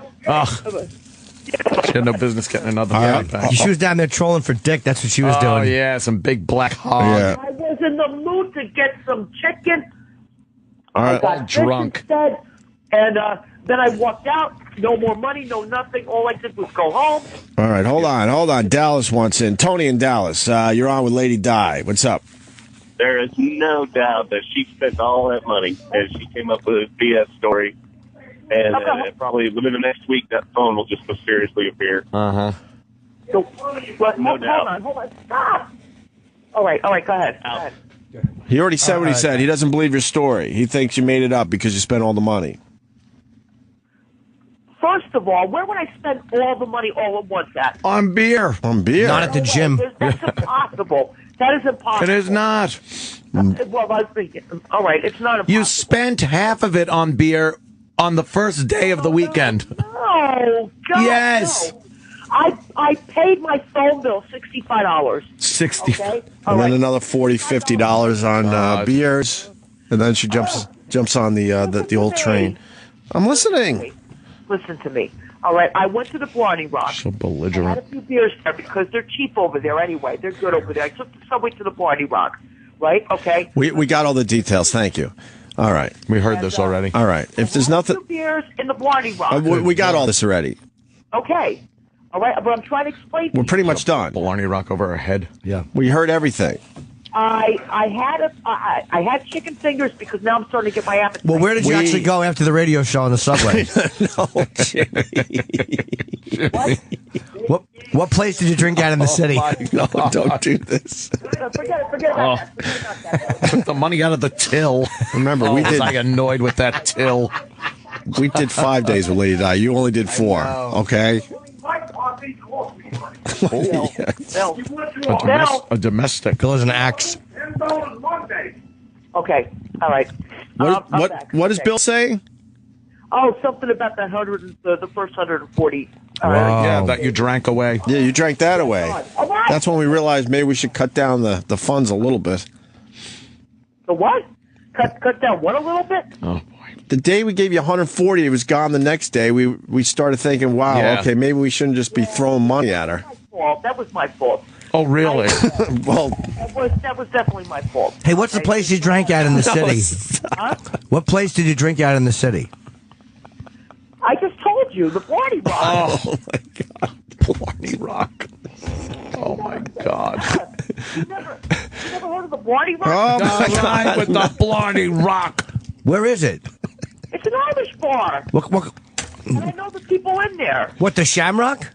She had no business getting another All body right. back. She was down there trolling for dick. That's what she was Oh, doing. yeah, some big black hog. Yeah. I was in the mood to get some chicken. All I right. got drunk. instead, and then I walked out. No more money, no nothing. All I did was go home. All right. Hold on. Dallas wants in. Tony in Dallas. You're on with Lady Di. What's up? There is no doubt that she spent all that money and she came up with a BS story. And probably within the next week, that phone will just mysteriously appear. Uh-huh. So, well, No doubt. Hold on. Stop. All right, go ahead. He already said what he said. He doesn't believe your story. He thinks you made it up because you spent all the money. First of all, where would I spend all the money all at once at? On beer. On beer. Not at the gym. That's impossible. That is impossible. It is not. Well, I was thinking, all right, it's not impossible. You spent half of it on beer on the first day of the weekend. No, God, Yes. no. I paid my phone bill $65. 60. Okay, And all then right. another $40, $50 on beers. And then she jumps on the old train. I'm listening. Listen to me. All right, I went to the Blarney Rock. So I had a belligerent. few beers there because they're cheap over there anyway. They're good over there. I took the subway to the Blarney Rock. Right? Okay. We got all the details. Thank you. All right. We heard this already. All right. If there's nothing, Two beers in the Blarney Rock. we got all this already. Okay. All right, but I'm trying to explain to We're you. pretty much done. Blarney Rock over her head. Yeah. We heard everything. I had chicken fingers because now I'm starting to get my appetite. Well, where did you actually go after the radio show on the subway? What place did you drink at in the city? No, don't do this. Forget about that. Forget about that. Took the money out of the till. Remember, we Was did I annoyed with that till? 5 days with Lady Di. You only did 4. Okay. A domestic. Bill is an axe. Okay. All right. I'm back. What is Okay. Bill saying? Oh, something about the first 140. Yeah, that you drank away. Yeah, you drank that away. All right. That's when we realized maybe we should cut down the funds a little bit. The what? Cut down what a little bit? Oh, boy. The day we gave you 140, it was gone the next day. We started thinking, wow, Yeah. okay, maybe we shouldn't just be throwing money at her. That was my fault. Oh, really? Well, That was definitely my fault. Hey, what's the place you drank at in the city? Huh? What place did you drink at in the city? I just told you, the Blarney Rock. Oh, my God. Blarney Rock. Oh, my God. You never heard of the Blarney Rock? oh my All right, with the Blarney Rock. Where is it? It's an Irish bar. And I know the people in there. What, the Shamrock?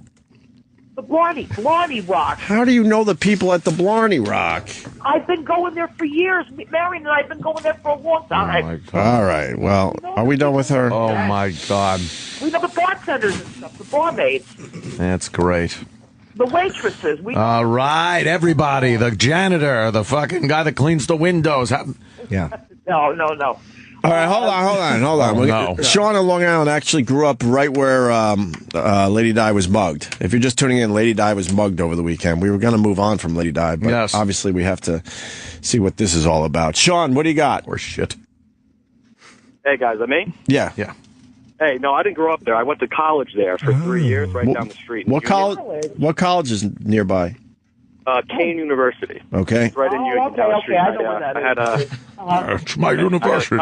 The Blarney Rock. How do you know the people at the Blarney Rock? I've been going there for years. Marion and I have been going there for a long Oh, time. my God. All right. Well, are we done with her? Oh, my God. We know the bartenders and stuff, the barmaids, That's great. the waitresses. We All right, everybody. The janitor, the fucking guy that cleans the windows. Yeah. No. All All right, hold on. no. Sean in Long Island actually grew up right where Lady Di was mugged. If you're just tuning in, Lady Di was mugged over the weekend. We were going to move on from Lady Di, but obviously we have to see what this is all about. Sean, what do you got? Or shit. Hey, guys, that me? Yeah. Hey, no, I didn't grow up there. I went to college there for 3 years, right down the street. What college is nearby? Kane University. Okay. Right in Union down the street. I know where that is. It's my university.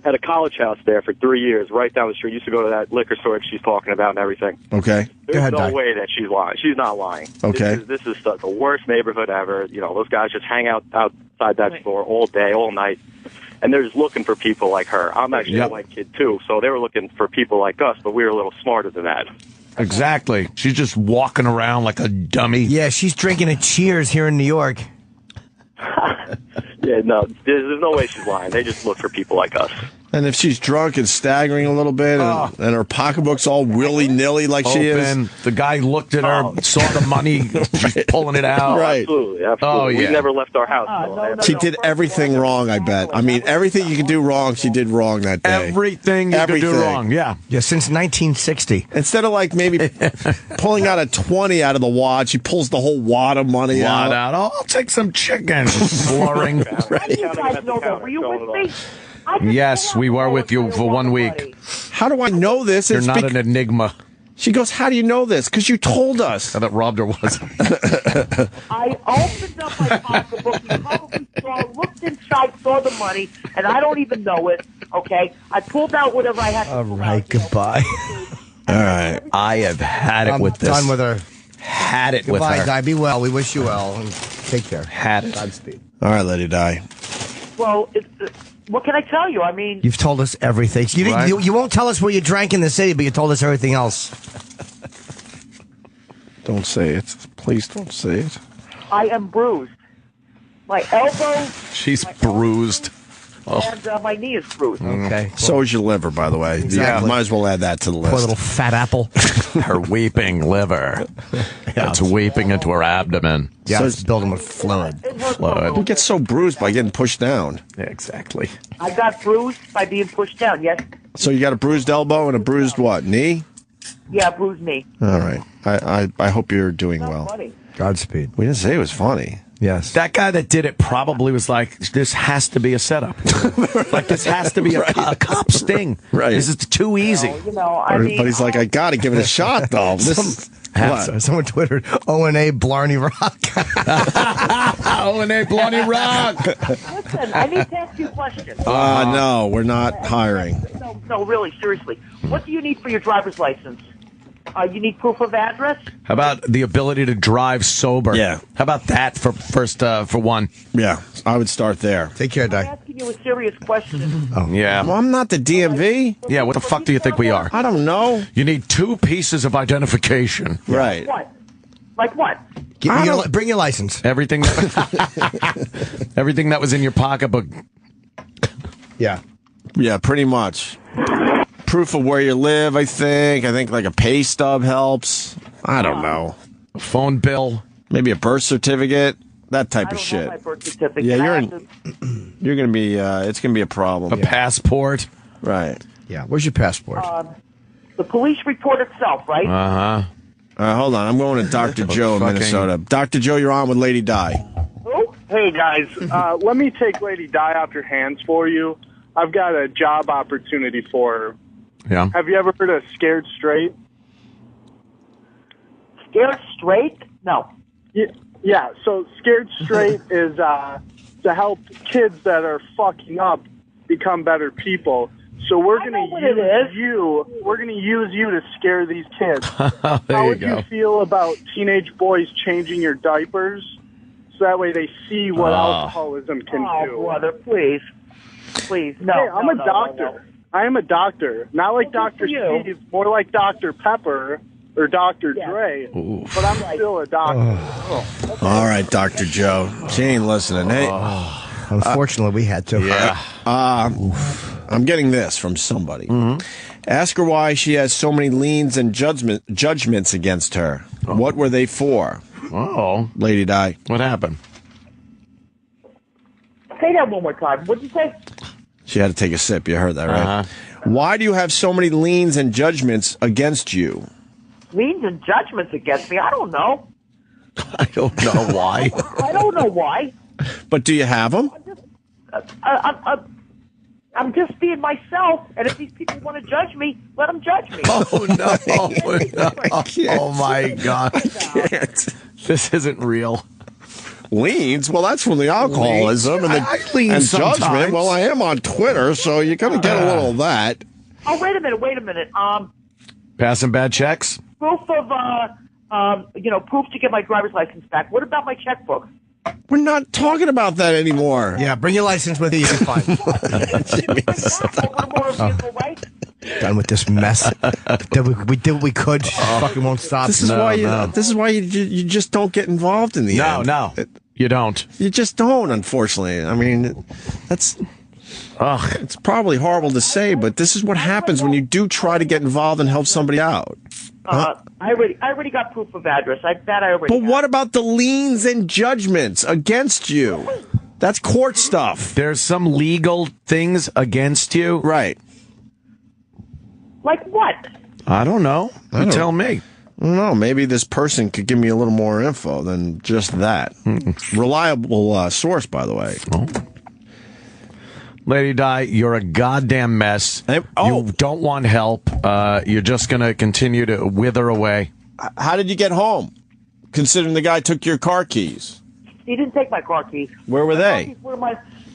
Had a college house there for 3 years, right down the street. Used to go to that liquor store that she's talking about and everything. Okay. There's no way that she's lying. She's not lying. Okay. This is the worst neighborhood ever. You know, those guys just hang out outside that store all day, all night, and they're just looking for people like her. I'm actually a white kid, too, so they were looking for people like us, but we were a little smarter than that. Exactly. She's just walking around like a dummy. Yeah, she's drinking a Cheers here in New York. Yeah, no, there's no way she's lying. They just look for people like us. And if she's drunk and staggering a little bit, and her pocketbook's all willy-nilly like she is. The guy looked at her, saw the money, she's pulling it out. Right. Absolutely. Oh, yeah. We never left our house. She did everything wrong, I bet. I mean, everything you can do wrong, she did wrong that day. Everything you could do wrong, yeah. Yeah, since 1960. Instead of like maybe pulling out a 20 out of the wad, she pulls the whole wad of money out. Oh, I'll take some chicken. Slurring. You guys know that. Were you with me? Yes, we were with you for 1 week. How do I know this? You're not an enigma. She goes, how do you know this? Because you told us. I thought robbed her was. I opened up my pocketbook. You probably looked inside, saw the money, and I don't even know it. Okay, I pulled out whatever I had. All right, goodbye. All right, I have had it with this. Done with her. Had it Goodbye, with her. Di. Be well. We wish you well. And take care. Had it. Godspeed. all right, Lady Di. Well, what can I tell you? I mean, You've told us everything. You won't tell us what you drank in the city, but you told us everything else. Don't say it. Please don't say it. I am bruised. My elbow. She's bruised. And my knee is bruised. Okay. Cool. So is your liver, by the way. Exactly. Yeah, might as well add that to the list. Poor little fat apple. Her weeping liver. It's weeping into her abdomen. Yeah, So it's building with fluid. Who gets so bruised by getting pushed down? Yeah, exactly. I got bruised by being pushed down, yes? So you got a bruised elbow and a bruised what? Knee? Yeah, bruised knee. All right. I hope you're doing well. Funny. Godspeed. We didn't say it was funny. Yes. That guy that did it probably was like, this has to be a setup. Like, this has to be a cop sting. Right. This is too easy. You know, I mean, But he's like, I got to give it a shot, though. Someone twittered, O&A Blarney Rock. O&A Blarney Rock. listen, I need to ask you a question. No, we're not hiring. No, really, seriously. What do you need for your driver's license? You need proof of address? How about the ability to drive sober? Yeah. How about that for one? Yeah, I would start there. Take care, I'm Di. asking you a serious question. Yeah. Well, I'm not the DMV. Yeah, what the fuck do you think we are? I don't know. You need 2 pieces of identification. Right. What? Like what? Bring your license. Everything everything that was in your pocketbook. Yeah. Yeah, pretty much. Proof of where you live, I think. I think like a pay stub helps. I don't know. A phone bill. Maybe a birth certificate. That type I of don't shit. have my birth certificate. Yeah, I have to- you're gonna be. It's gonna be a problem. A passport. Right. Yeah. Where's your passport? the police report itself, right? Hold on. I'm going to Dr. Joe in Minnesota. Dr. Joe, you're on with Lady Di. Hey, guys. Let me take Lady Di off your hands for you. I've got a job opportunity for her. Yeah. Have you ever heard of Scared Straight? Scared Straight? No. Yeah, so Scared Straight is to help kids that are fucking up become better people. So we're going to use you. We're going to use you to scare these kids. How would you feel about teenage boys changing your diapers so that way they see what alcoholism can do? Oh, brother, please. Please, no. Hey, I'm a doctor. No. I am a doctor. Not like Dr. Steve, more like Dr. Pepper or Dr. Dre. But I'm still a doctor. All right, Dr. Joe. She ain't listening. Hey. Unfortunately, we had to. Yeah. I'm getting this from somebody. Ask her why she has so many liens and judgments against her. What were they for? Oh. Lady Di. What happened? Say that one more time. What'd you say? She had to take a sip. You heard that, right? Why do you have so many liens and judgments against you? Liens and judgments against me? I don't know. I don't know why. I don't know why. But do you have them? I'm just being myself, and if these people want to judge me, let them judge me. Oh, no. Oh, my God. This isn't real. Liens? Well, that's from the alcoholism and judgment. Well, I am on Twitter, so you're going to get a little of that. Oh, wait a minute. Passing bad checks? Proof of, proof to get my driver's license back. What about my checkbook? We're not talking about that anymore. Yeah, bring your license with you. You'll be fine. Done with this mess. We did what we could. Fucking won't stop. This is why you just don't get involved in the end. No, you don't. You just don't, unfortunately. I mean, it's probably horrible to say, but this is what happens when you do try to get involved and help somebody out. I already got proof of address. But what about the liens and judgments against you? That's court stuff. There's some legal things against you. Right. Like what? I don't know. You tell me. I don't know. Maybe this person could give me a little more info than just that. Reliable source, by the way. Oh. Lady Di, you're a goddamn mess. You don't want help. You're just going to continue to wither away. How did you get home, considering the guy took your car keys? He didn't take my car keys. Where were they?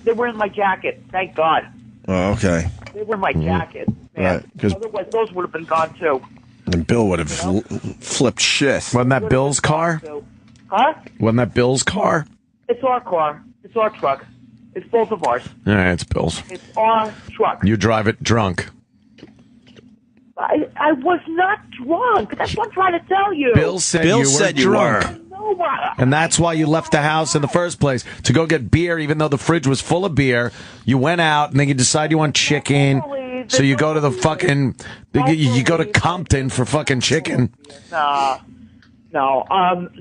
They were in my jacket. Thank God. Oh, okay. They were in my jacket. Man. Right. Otherwise, those would have been gone, too. And Bill would have flipped shit. Wasn't that Bill's car? Huh? Wasn't that Bill's car? It's our car. It's our truck. It's both of ours. All right, it's Bill's. It's our truck. You drive it drunk. I was not drunk. That's what I'm trying to tell you. Bill said you were drunk. No, and that's why you left the house in the first place, to go get beer, even though the fridge was full of beer. You went out, and then you decide you want chicken. So you go to the fucking... You go to Compton for fucking chicken. No. Yes. I want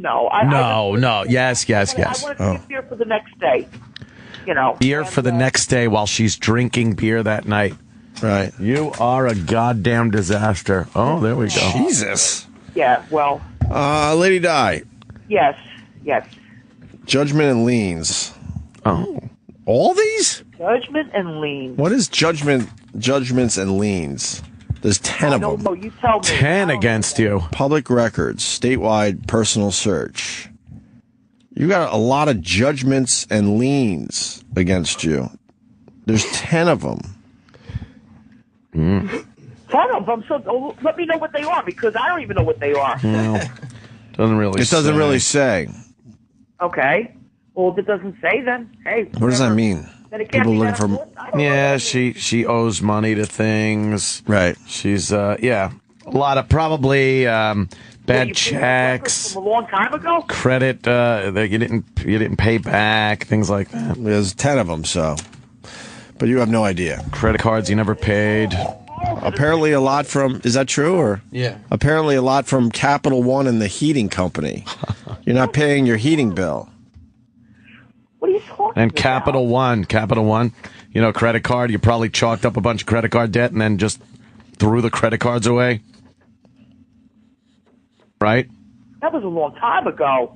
to get beer for the next day. Beer for the next day while she's drinking beer that night. Right. You are a goddamn disaster. Oh, there we go. Jesus. Yeah, well... Lady Di. Yes. Judgment and liens. Oh. All these? Judgment and liens. What is judgments and liens? There's 10 of them. No, you tell me. 10 against you. Public records, statewide personal search. You got a lot of judgments and liens against you. There's 10 of them. 10 of them? So let me know what they are, because I don't even know what they are. No. Doesn't really say. Okay. Well, if it doesn't say, then, hey. What does that mean? Then it can't be that important. Yeah, she owes money to things. Right. She's, a lot of probably bad checks. From a long time ago? Credit that you didn't pay back, things like that. There's 10 of them, so. But you have no idea. Credit cards you never paid. Apparently a lot from, is that true? Or yeah. Apparently a lot from Capital One and the heating company. You're not paying your heating bill. What are you talking And about? Capital One, credit card. You probably chalked up a bunch of credit card debt and then just threw the credit cards away. Right? That was a long time ago.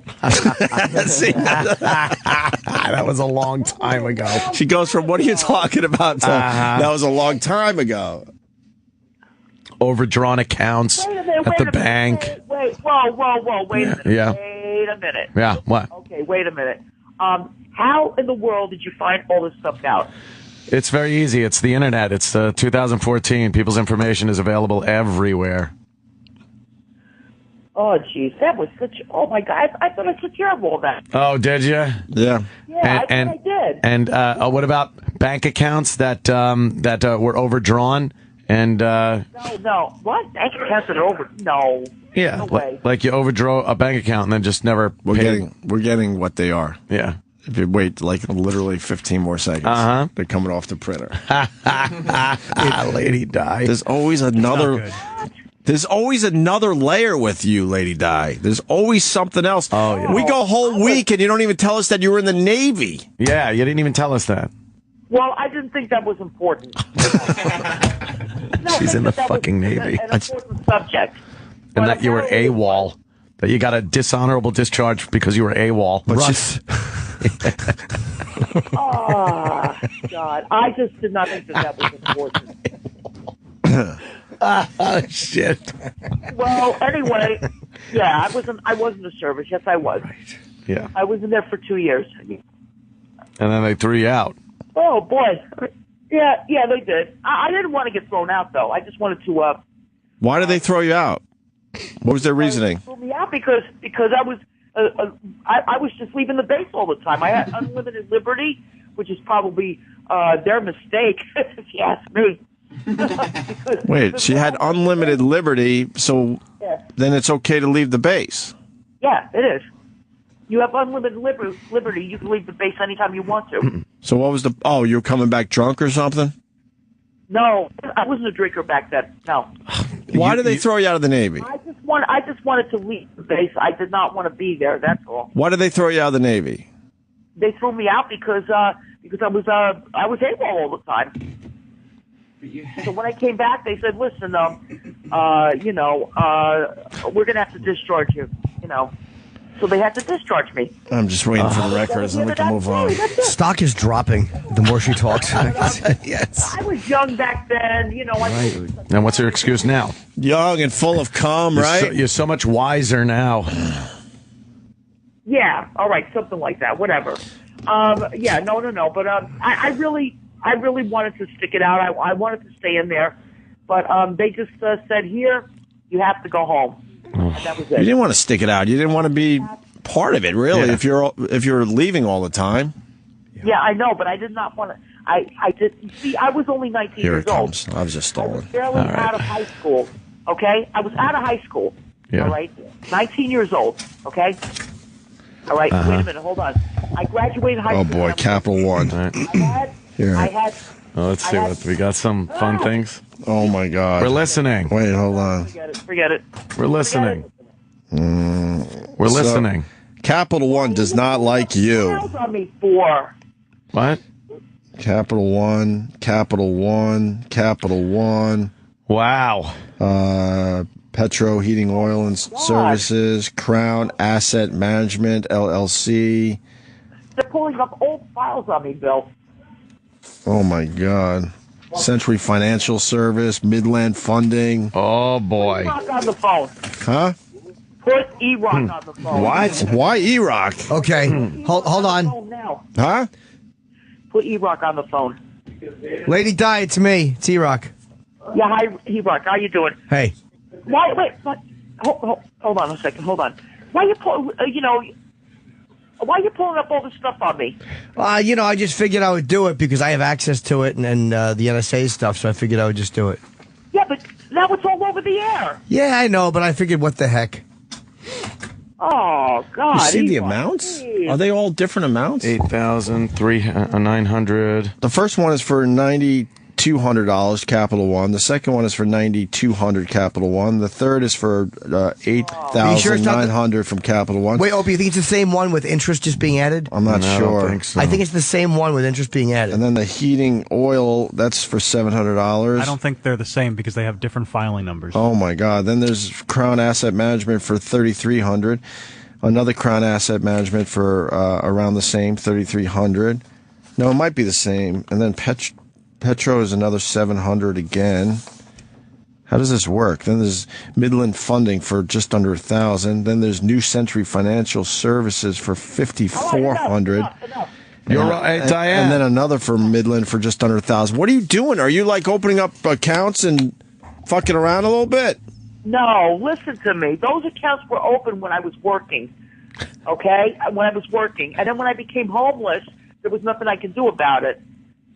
See, that was a long time ago. She goes from, what are you talking about? To, that was a long time ago. Overdrawn accounts at the bank. Wait, whoa, wait a minute. Yeah. Wait a minute. Yeah, what? Okay, wait a minute. How in the world did you find all this stuff out? It's very easy. It's the internet. It's 2014. People's information is available everywhere. Oh, jeez, that was oh my God, I thought I took care of all that. Oh, did you? Yeah. Yeah, I did. And what about bank accounts that were overdrawn? And No, what? Bank accounts that are over? No. Yeah, No way. like you overdraw a bank account and then just never paid. We're getting what they are. Yeah. If you wait like literally 15 more seconds, they're coming off the printer. Lady Di. There's always another. There's always another layer with you, Lady Di. There's always something else. Oh, yeah. We go a whole week and you don't even tell us that you were in the Navy. Yeah, you didn't even tell us that. Well, I didn't think that was important. She's in the fucking Navy. An important subject. And that you were AWOL. That you got a dishonorable discharge because you were AWOL. Russ. Oh, God. I just did not think that was important. Oh, shit. Well, anyway, yeah, I was in the service. Yes, I was. Right. Yeah. I was in there for 2 years. And then they threw you out. Oh, boy. Yeah, they did. I didn't want to get thrown out, though. I just wanted to... Why did they throw you out? What was their reasoning? They threw me out because I was I was just leaving the base all the time. I had unlimited liberty, which is probably their mistake, if you ask me. Wait, she had unlimited liberty, so then it's okay to leave the base. Yeah, it is. You have unlimited liberty. You can leave the base anytime you want to. So what was you were coming back drunk or something? No, I wasn't a drinker back then. No. Why did they throw you out of the Navy? I just wanted to leave the base. I did not want to be there. That's all. Why did they throw you out of the Navy? They threw me out because I was AWOL all the time. So when I came back, they said, "Listen, we're gonna have to discharge you." So they had to discharge me. I'm just waiting for the records, and we can move on. Stock is dropping the more she talks. Yes. I was young back then, Right. And what's your excuse now? Young and full of cum, right? You're so much wiser now. Yeah, all right, something like that, whatever. No. But I really wanted to stick it out. I wanted to stay in there, but they just said, "Here, you have to go home." And that was it. You didn't want to stick it out. You didn't want to be part of it, really. Yeah. If you're leaving all the time. Yeah, I know, but I did not want to. I did. You see, I was only 19 Here years it comes. old. I was just stalling. I was barely out of high school. Okay, I was out of high school. Yeah. All right, 19 years old. Okay. All right. Wait a minute. Hold on. I graduated high school. Oh boy, Capital One. Right. I had. Let's see. We got some fun things. Oh my God. We're listening. Wait, hold on. Forget it. We're listening. We're listening. Capital One does not like you. On me for. What? Capital One. Wow. Petro Heating, Oil and Services. Crown Asset Management, LLC. They're pulling up old files on me, Bill. Oh my God. Century Financial Service, Midland Funding. Oh boy. Put E-Rock on the phone. Huh? Put E-Rock on the phone. What? Why E-Rock? Okay, hold on. Now. Huh? Put E-Rock on the phone. Lady Di, it's me. It's E-Rock. Yeah, hi, E-Rock. How you doing? Hey. Wait. Hold on a second. Hold on. Why you why are you pulling up all this stuff on me? I just figured I would do it because I have access to it and the NSA stuff, so I figured I would just do it. Yeah, but now it's all over the air. Yeah, I know, but I figured what the heck. Oh, God. You see the amounts? Are they all different amounts? 8,900. The first one is for $9,200, Capital One. The second one is for $9,200, Capital One. The third is for $8,900 from Capital One. Wait, Opie, you think it's the same one with interest just being added? I'm not sure. I don't think so. I think it's the same one with interest being added. And then the heating oil, that's for $700. I don't think they're the same because they have different filing numbers. Oh my God! Then there's Crown Asset Management for $3,300. Another Crown Asset Management for around the same $3,300. No, it might be the same. And then Petro is another $700 again. How does this work? Then there's Midland Funding for just under $1,000. Then there's New Century Financial Services for $5,400. You're right, Diane. And then another for Midland for just under $1,000. What are you doing? Are you like opening up accounts and fucking around a little bit? No, listen to me. Those accounts were open when I was working. Okay? When I was working. And then when I became homeless, there was nothing I could do about it.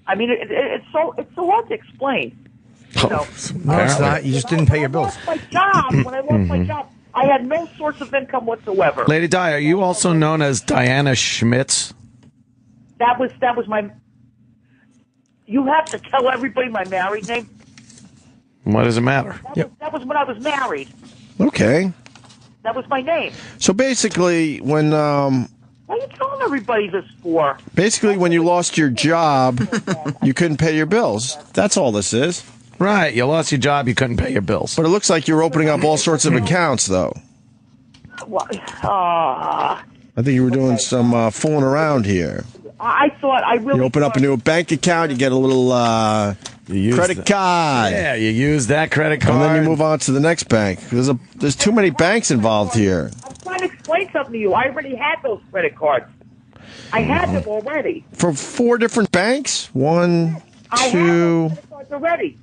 I mean, it's so hard to explain. No, it's not. You just didn't pay your bills. When I lost my job, I had no source of income whatsoever. Lady Di, are you also known as Diana Schmitz? That was my... You have to tell everybody my married name? What does it matter? That was when I was married. Okay. That was my name. So basically, when Why are you telling everybody this for? Basically, when you lost your job, you couldn't pay your bills. That's all this is. Right, you lost your job, you couldn't pay your bills. But it looks like you're opening up all sorts of accounts, though. Well, I think you were doing some fooling around here. I thought I really. You open up a new bank account, you get a little credit card. Yeah, you use that credit card. And then you move on to the next bank. There's too many banks involved here. I'm trying to explain something to you. I already had those credit cards. I had them already. For 4 different banks? 1, 2. I had those credit cards already.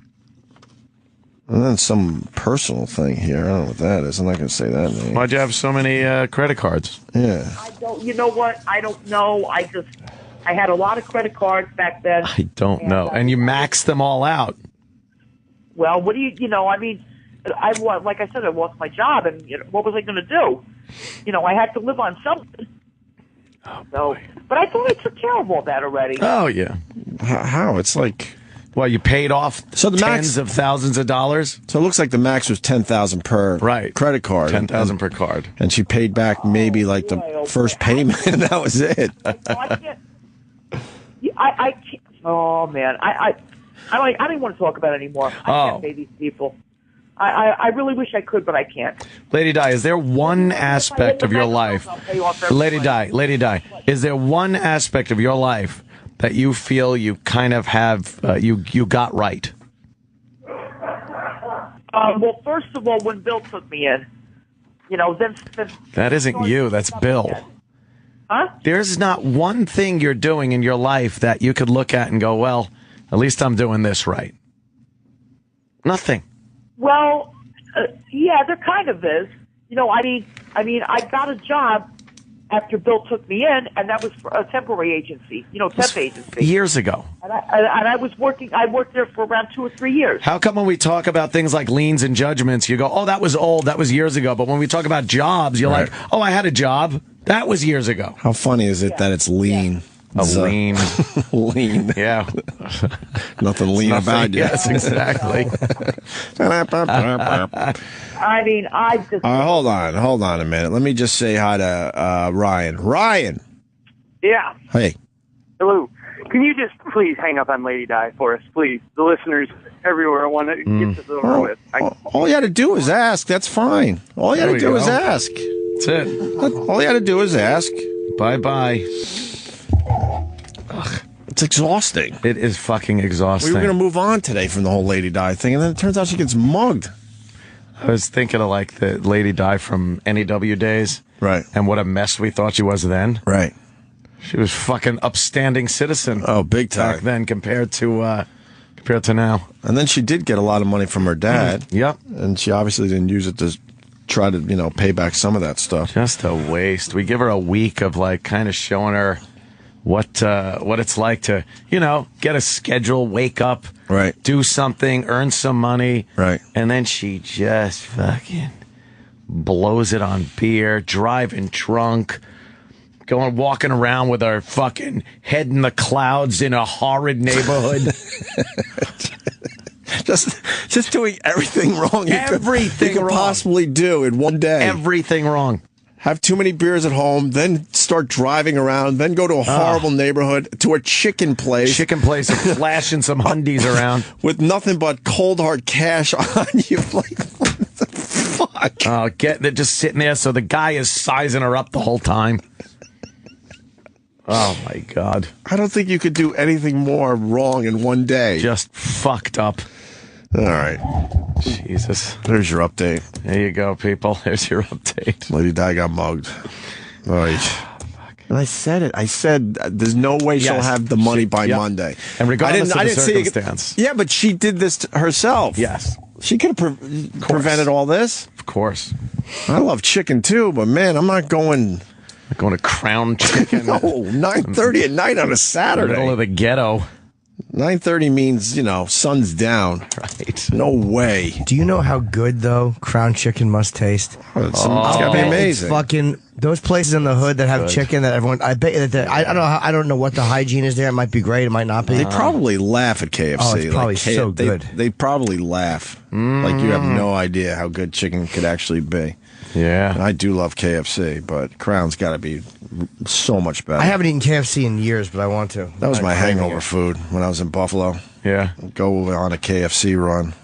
And then some personal thing here. I don't know what that is. I'm not going to say that name. Why'd you have so many credit cards? Yeah. I don't. You know what? I don't know. I had a lot of credit cards back then. I don't know. And you maxed them all out. Well, what do you know? I mean, like I said, I lost my job, and what was I going to do? I had to live on something. So, but I thought I took care of all that already. Oh yeah. How? It's like. Well, you paid off the tens of thousands of dollars. So it looks like the max was $10,000 per credit card. $10,000 per card. And she paid back maybe like the first payment, and that was it. I can't. I can't. Oh man, I don't even want to talk about it anymore. I can't pay these people. I really wish I could, but I can't. Lady Di, is there one aspect of your life? Lady Di, is there one aspect of your life that you feel you kind of have you got right? Well, first of all, when Bill took me in, then that isn't you. That's Bill. Huh? There's not one thing you're doing in your life that you could look at and go, well, at least I'm doing this right. Nothing. Well, yeah, there kind of is. I mean, I got a job after Bill took me in, and that was for a temporary agency, temp agency. Years ago. And I worked there for around 2 or 3 years. How come when we talk about things like liens and judgments, you go, oh, that was old, that was years ago. But when we talk about jobs, you're like, oh, I had a job. That was years ago. How funny is it that it's lean? A lean. Lean. Yeah. Nothing lean about you. Yes, exactly. I mean, I just... hold on a minute. Let me just say hi to Ryan. Ryan! Yeah. Hey. Hello. Can you just please hang up on Lady Di for us, please? The listeners everywhere want to get this over with. All you had to do is ask. That's fine. All you had to do is ask. That's it. All you had to do is ask. Bye-bye. It's exhausting. It is fucking exhausting. We were going to move on today from the whole Lady Di thing, and then it turns out she gets mugged. I was thinking of like the Lady Di from NEW days. Right. And what a mess we thought she was then. Right. She was fucking upstanding citizen. Oh, big time. Back then compared to now. And then she did get a lot of money from her dad. Yep. And she obviously didn't use it to try to, pay back some of that stuff. Just a waste. We give her a week of like kind of showing her what it's like to, get a schedule, wake up, right, do something, earn some money, right, and then she just fucking blows it on beer, driving drunk, walking around with her fucking head in the clouds in a horrid neighborhood. just doing everything wrong you could possibly do in one day. Everything wrong. Have too many beers at home, then start driving around, then go to a horrible neighborhood, to a chicken place. Flashing some hundies around. With nothing but cold, hard cash on you. Like, what the fuck? They're just sitting there, so the guy is sizing her up the whole time. Oh, my God. I don't think you could do anything more wrong in one day. Just fucked up. All right. Jesus. There's your update. There you go, people. There's your update. Lady Di got mugged. All right. And I said it. I said there's no way she'll have the money by Monday. And regardless of the circumstance. Yeah, but she did this herself. Yes. She could have prevented all this. Of course. I love chicken, too, but, man, I'm not going... Going to Crown Chicken. No, 9:30 at night on a Saturday. Middle of the ghetto. 9:30 means, sun's down. Right. No way. Do you know how good, though, Crown Chicken must taste? It's got to be amazing. It's fucking those places in the hood that have chicken that everyone. I bet that I don't know what the hygiene is there. It might be great. It might not be. They probably laugh at KFC. Oh, it's probably so good. They probably laugh. Like you have no idea how good chicken could actually be. Yeah. And I do love KFC, but Crown's got to be So much better. I haven't eaten KFC in years, but I want to. That was I'm my craving hangover it. food when I was in Buffalo. Yeah. Go on a KFC run.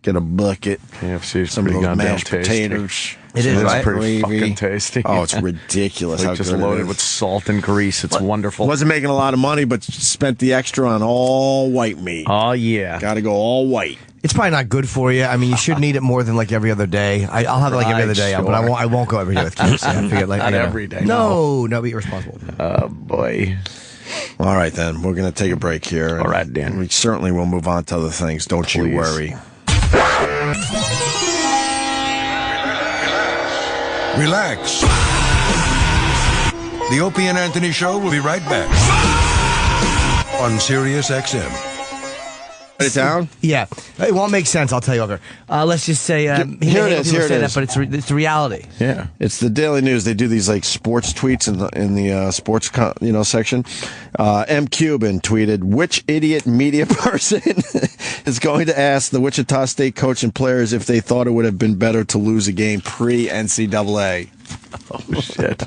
Get a bucket. KFC's some of pretty those goddamn mashed tasty. potatoes. It is, right? pretty Gravy. fucking tasty. Oh, it's ridiculous. Like how just good it loaded is. with salt and grease. It's wonderful. Wasn't making a lot of money, but spent the extra on all white meat. Oh, yeah. Got to go all white. It's probably not good for you. I mean, you shouldn't eat it more than like every other day. I'll have it like every other day, but I won't go every day with KFC. I figure like Not every day. No, be irresponsible. Oh, boy. All right, then. We're going to take a break here. All right, Dan. We certainly will move on to other things. Don't you Please. worry. Relax. The Opie and Anthony Show will be right back on Sirius XM. Write it down? Yeah, it won't make sense. I'll tell you over. Let's just say Here it is. Here it is. but it's reality. Yeah. It's the Daily News. They do these like sports tweets in the sports section. M. Cuban tweeted, "Which idiot media person is going to ask the Wichita State coach and players if they thought it would have been better to lose a game pre-NCAA?" Oh, shit.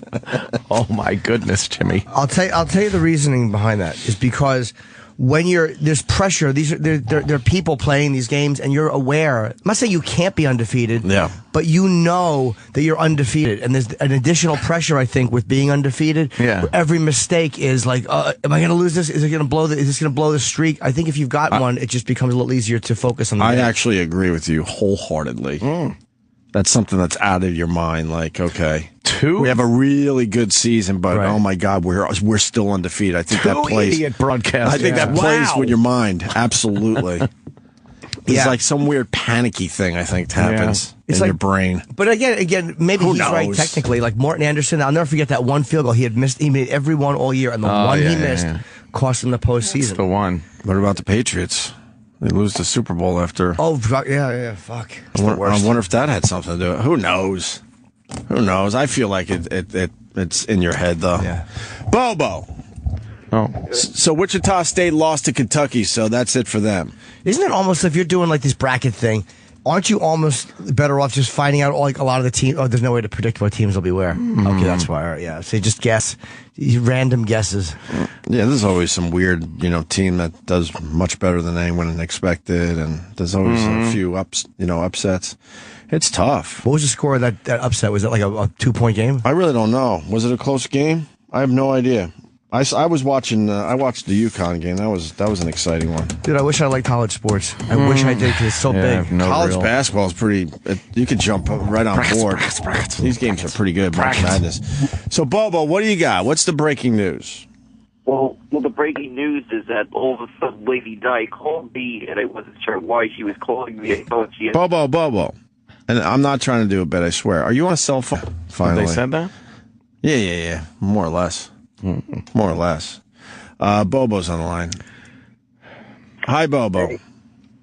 Oh, my goodness, Jimmy. I'll tell you the reasoning behind that is because when there's pressure, they're people playing these games, and you're aware. I'm not saying you can't be undefeated, but you know that you're undefeated, and there's an additional pressure, I think, with being undefeated. Yeah. Every mistake is like, am I going to lose this? Is it going to blow? Is this going to blow the streak? I think if you've got one, it just becomes a little easier to focus on. I actually agree with you wholeheartedly. That's something that's out of your mind. Like, okay, we have a really good season, but oh my God, we're still undefeated. I think that plays. Idiot broadcast. I think that plays with your mind. Absolutely. It's like some weird panicky thing. I think happens in your brain. But again, maybe he's right technically. Like Morton Anderson, I'll never forget that one field goal he had missed. He made every one all year, and the one he missed cost him the postseason. That's the one. What about the Patriots? They lose the Super Bowl after. Oh, yeah, fuck. I wonder if that had something to do with it. Who knows? Who knows? I feel like it's in your head, though. Yeah. Bobo. Oh. So Wichita State lost to Kentucky, so that's it for them. Isn't it almost, if you're doing like this bracket thing, aren't you almost better off just finding out like a lot of the teams? Oh, there's no way to predict what teams will be where. Okay, that's why. All right, yeah. So you just guess. Random guesses. Yeah, there's always some weird, team that does much better than anyone expected, and there's always a few upsets. It's tough. What was the score of that upset? Was it like a 2-point game? I really don't know. Was it a close game? I have no idea. I was watching. I watched the UConn game. That was an exciting one. Dude, I wish I liked college sports. I wish I did because it's so big. College basketball is pretty. You could jump right on board. These games are pretty good. March Madness. So, Bobo, what do you got? What's the breaking news? Well, the breaking news is that all of a sudden Lady Di called me, and I wasn't sure why she was calling me. I thought she had... Bobo. And I'm not trying to do a bit, I swear. Are you on a cell phone? Finally. They said that? Yeah. More or less. More or less. Bobo's on the line. Hi, Bobo.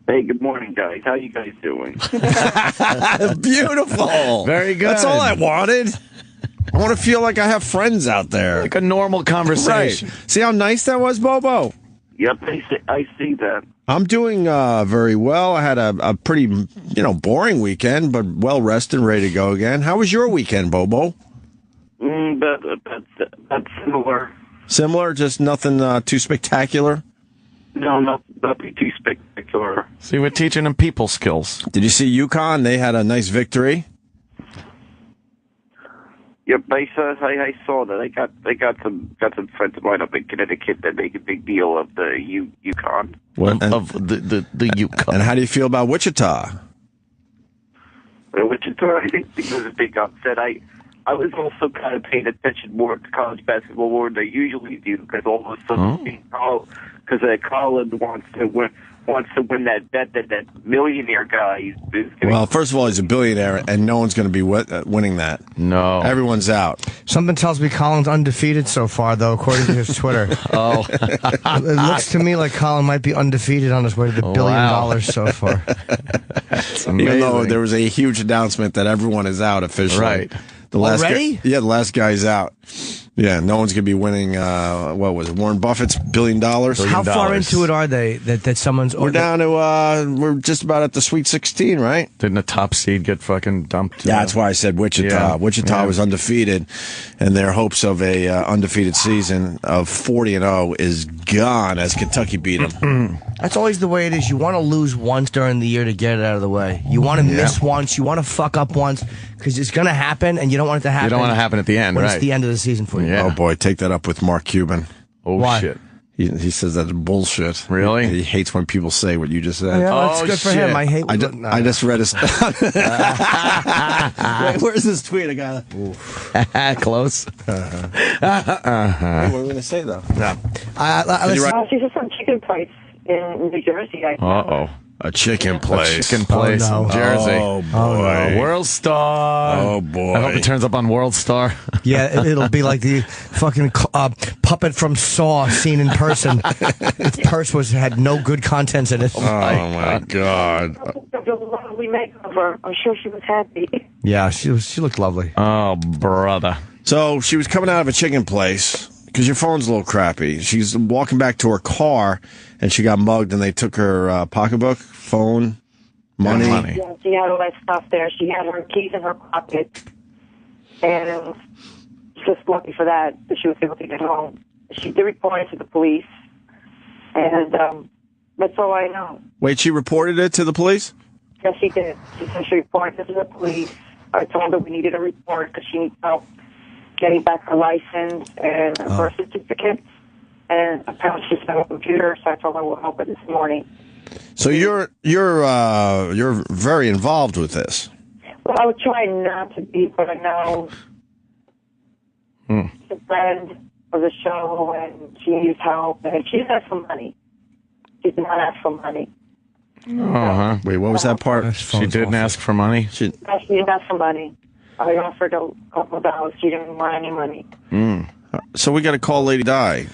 Hey, good morning, guys. How you guys doing? Beautiful. Very good. That's all I wanted. I want to feel like I have friends out there. Like a normal conversation. Right. See how nice that was, Bobo? Yep, I see that. I'm doing very well. I had a pretty, boring weekend, but well-rested and ready to go again. How was your weekend, Bobo? That's similar. Similar? Just nothing too spectacular? No, nothing too spectacular. See, we're teaching them people skills. Did you see UConn? They had a nice victory. Yep, I saw that. I got some friends of mine up in Connecticut that make a big deal of the UConn. Of the UConn. And how do you feel about Wichita? Wichita, I think it was a big upset. I was also kind of paying attention more to college basketball more than I usually do because all of a sudden, Colin wants to win that bet that millionaire guy is Well, first of all, he's a billionaire, and no one's going to be winning that. No. Everyone's out. Something tells me Colin's undefeated so far, though, according to his Twitter. It looks to me like Colin might be undefeated on his way to the $1 billion so far. Even though there was a huge announcement that everyone is out officially. Right. The last Already? the last guy's out. Yeah, no one's going to be winning, what was it, Warren Buffett's $1 billion? How far into it are they that someone's... We're down to, we're just about at the Sweet 16, right? Didn't a top seed get fucking dumped? Yeah, that's why I said Wichita. Yeah. Wichita was undefeated, and their hopes of a undefeated season of 40-0 is gone as Kentucky beat them. That's always the way it is. You want to lose once during the year to get it out of the way. You want to miss once. You want to fuck up once because it's going to happen, and you don't want it to happen. You don't want to happen at the end, when right? It's the end of the season for you. Yeah. Oh, boy, take that up with Mark Cuban. Oh, Why? shit. He says that's bullshit. Really? He hates when people say what you just said. Yeah, that's good for him. I hate... I just read his... Wait, where's this tweet? I got Close. Hey, what are we going to say, though? No. She's just some chicken place in New Jersey. Uh-oh. A chicken place. Chicken place Oh, no. in Jersey. Oh, boy. World Star. Oh, boy. I hope it turns up on World Star. Yeah, it'll be like the fucking puppet from Saw seen in person. Its purse had no good contents in it. Oh, my God. The lovely makeover. I'm sure she was happy. Yeah, she looked lovely. Oh, brother. So she was coming out of a chicken place because your phone's a little crappy. She's walking back to her car, and she got mugged, and they took her pocketbook, phone, money. Yeah, she had all that stuff there. She had her keys in her pocket. And it was just lucky for that she was able to get home. She did report it to the police. And that's all I know. Wait, she reported it to the police? Yes, she did. She said she reported it to the police. I told her we needed a report because she needs help getting back her license and her birth certificate. And apparently she's on a computer, so I told her we'll help her this morning. So you're very involved with this. Well, I would try not to be, but I know she's a friend of the show, and she needs help, and she didn't ask for money. She did not ask for money. Uh-huh. Wait, what was that part? She didn't ask for money? She didn't ask for money. I offered a couple of dollars. She didn't want any money. So we got to call Lady Di.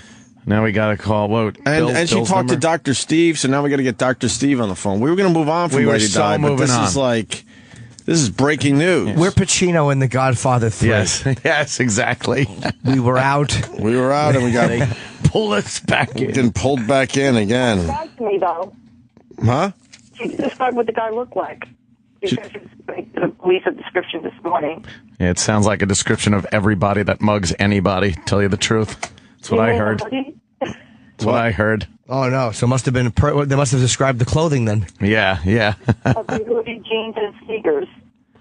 Now we got to call what? And she talked to Dr. Steve, so now we got to get Dr. Steve on the phone. We were going to move on from Lady Di, but this is breaking news. We're Pacino in The Godfather 3. Yes, exactly. We were out. We were out, and we got pull us back in. Getting pulled back in again. She described me, though. Huh? She described what the guy looked like. Because the police a description this morning. Yeah, it sounds like a description of everybody that mugs anybody, tell you the truth. That's what I heard. That's what I heard. Oh, no. So it must have been they must have described the clothing then. Yeah. Hoodie, jeans, and sneakers.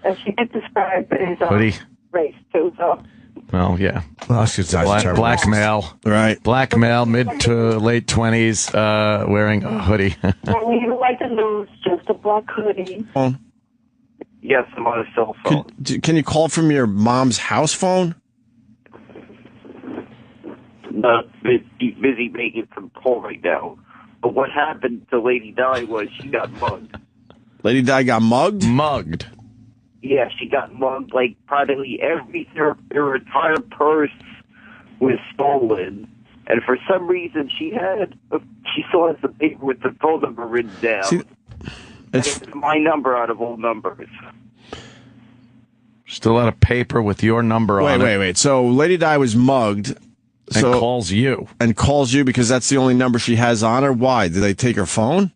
And she did describe his Hoodie. race, too, so... Well, yeah. Well, Black male. Right. Black male, mid to late 20s, wearing a hoodie. Well, we would like to lose just a black hoodie. Yes, I'm on a cell phone. Can you call from your mom's house phone? No, he's busy making some call right now. But what happened to Lady Di was she got mugged. Lady Di got mugged? Mugged. Yeah, she got mugged. Like, practically everything, her entire purse was stolen. And for some reason, she still has the paper with the phone number written down. See, it's my number out of all numbers. Still out of paper with your number on it. Wait. So Lady Di was mugged. And calls you. And calls you because that's the only number she has on her? Why? Did they take her phone?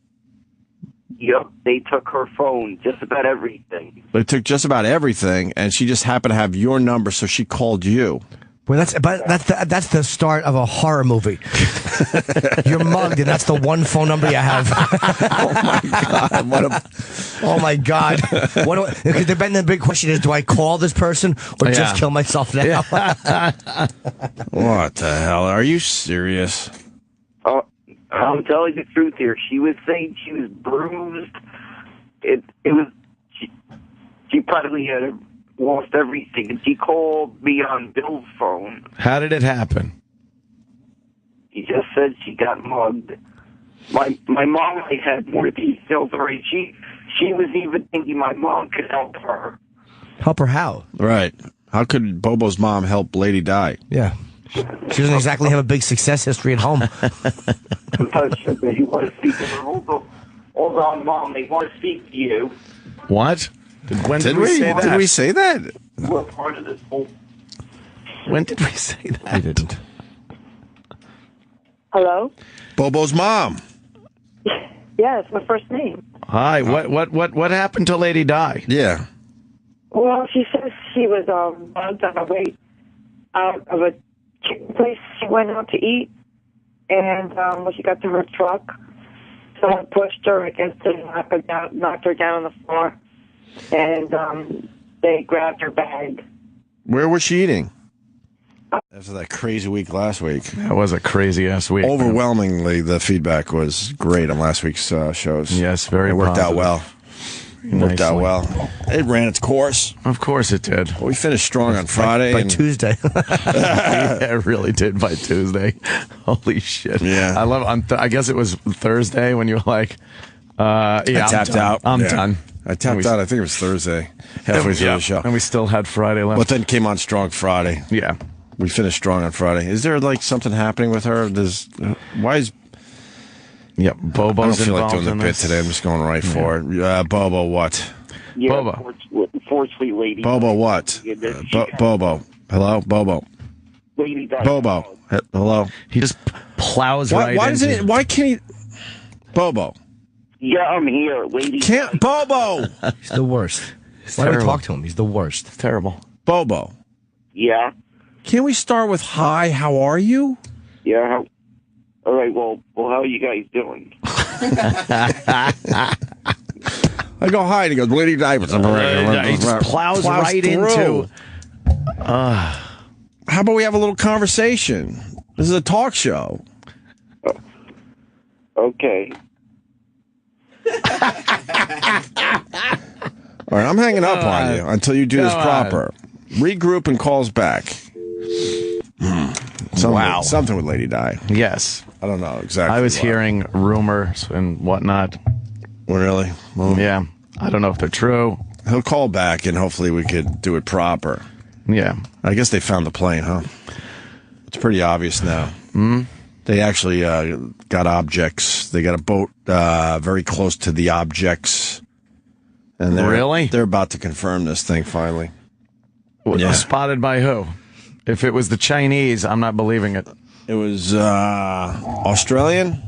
Yep, they took her phone, just about everything. They took just about everything, and she just happened to have your number, so she called you. Well, that's the start of a horror movie. You're mugged, and that's the one phone number you have. Oh my God! Because the big question is: do I call this person or just kill myself now? What the hell? Are you serious? I'm telling the truth here. She was saying she was bruised. She probably had lost everything, and she called me on Bill's phone. How did it happen? He just said she got mugged. My mom had more details already. She was even thinking my mom could help her. Help her how? Right. How could Bobo's mom help Lady Di? Yeah. She doesn't exactly have a big success history at home. You want to speak to her? Hold on, Mom. They want to speak to you. What? When did we say that? Did we say that? We're part of this whole When did we say that? I didn't. Hello? Bobo's mom. Yeah, it's my first name. Hi. What happened to Lady Di? Yeah. Well, she says she was mugged on her way out of a chicken place she went out to eat, and when she got to her truck, someone pushed her against it, knocked her down on the floor, and they grabbed her bag. Where was she eating? After that crazy week last week. That was a crazy-ass week. Overwhelmingly, the feedback was great on last week's shows. Yes, very It worked out positive. well. It worked out well. It ran its course. Of course it did. Well, we finished strong on Friday. By Tuesday. Yeah, it really did by Tuesday. Holy shit. Yeah. I love I guess it was Thursday when you were like, I tapped out. I'm Yeah. done. I tapped out. I think it was Thursday. Halfway through the show. And we still had Friday left. But then came on strong Friday. Yeah. We finished strong on Friday. Is there like something happening with her? Why is... Yep, Bobo's I don't feel like involved doing the in bit this. today. I'm just going right for it. Bobo, what? Yeah, Bobo. Unfortunately, lady. Bobo, what? Bobo. Hello? Bobo. Lady died. Bobo. Hello? He just plows right Why into does it? Why can't he... Bobo. Yeah, I'm here, lady. Can't... Bobo! He's the worst. Why do we talk to him? He's the worst. It's terrible. Bobo. Yeah. Can we start with hi, how are you? Yeah. All right. Well, how are you guys doing? I go hi, and he goes, Lady Diapers. He just plows right through. into... How about we have a little conversation? This is a talk show. Okay. All right, I'm hanging up on you until you do this Go proper. Regroup and calls back. Something with Lady Di. Yes. I don't know exactly. I was what. hearing rumors and whatnot. Really? Well, Yeah. I don't know if they're true. he'll call back, and hopefully we could do it proper. Yeah. I guess they found the plane, huh? It's pretty obvious now. Mm-hmm. They actually got objects. They got a boat very close to the objects. And they're about to confirm this thing finally. Yeah. Spotted by who? If it was the Chinese, I'm not believing it. It was Australian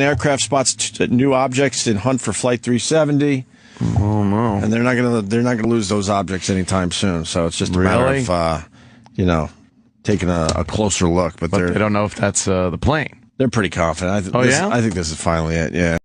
aircraft spots new objects in hunt for Flight 370. Oh no! And they're not gonna lose those objects anytime soon. So it's just a matter of taking a closer look. But they don't know if that's the plane. They're pretty confident. I think this is finally it. Yeah.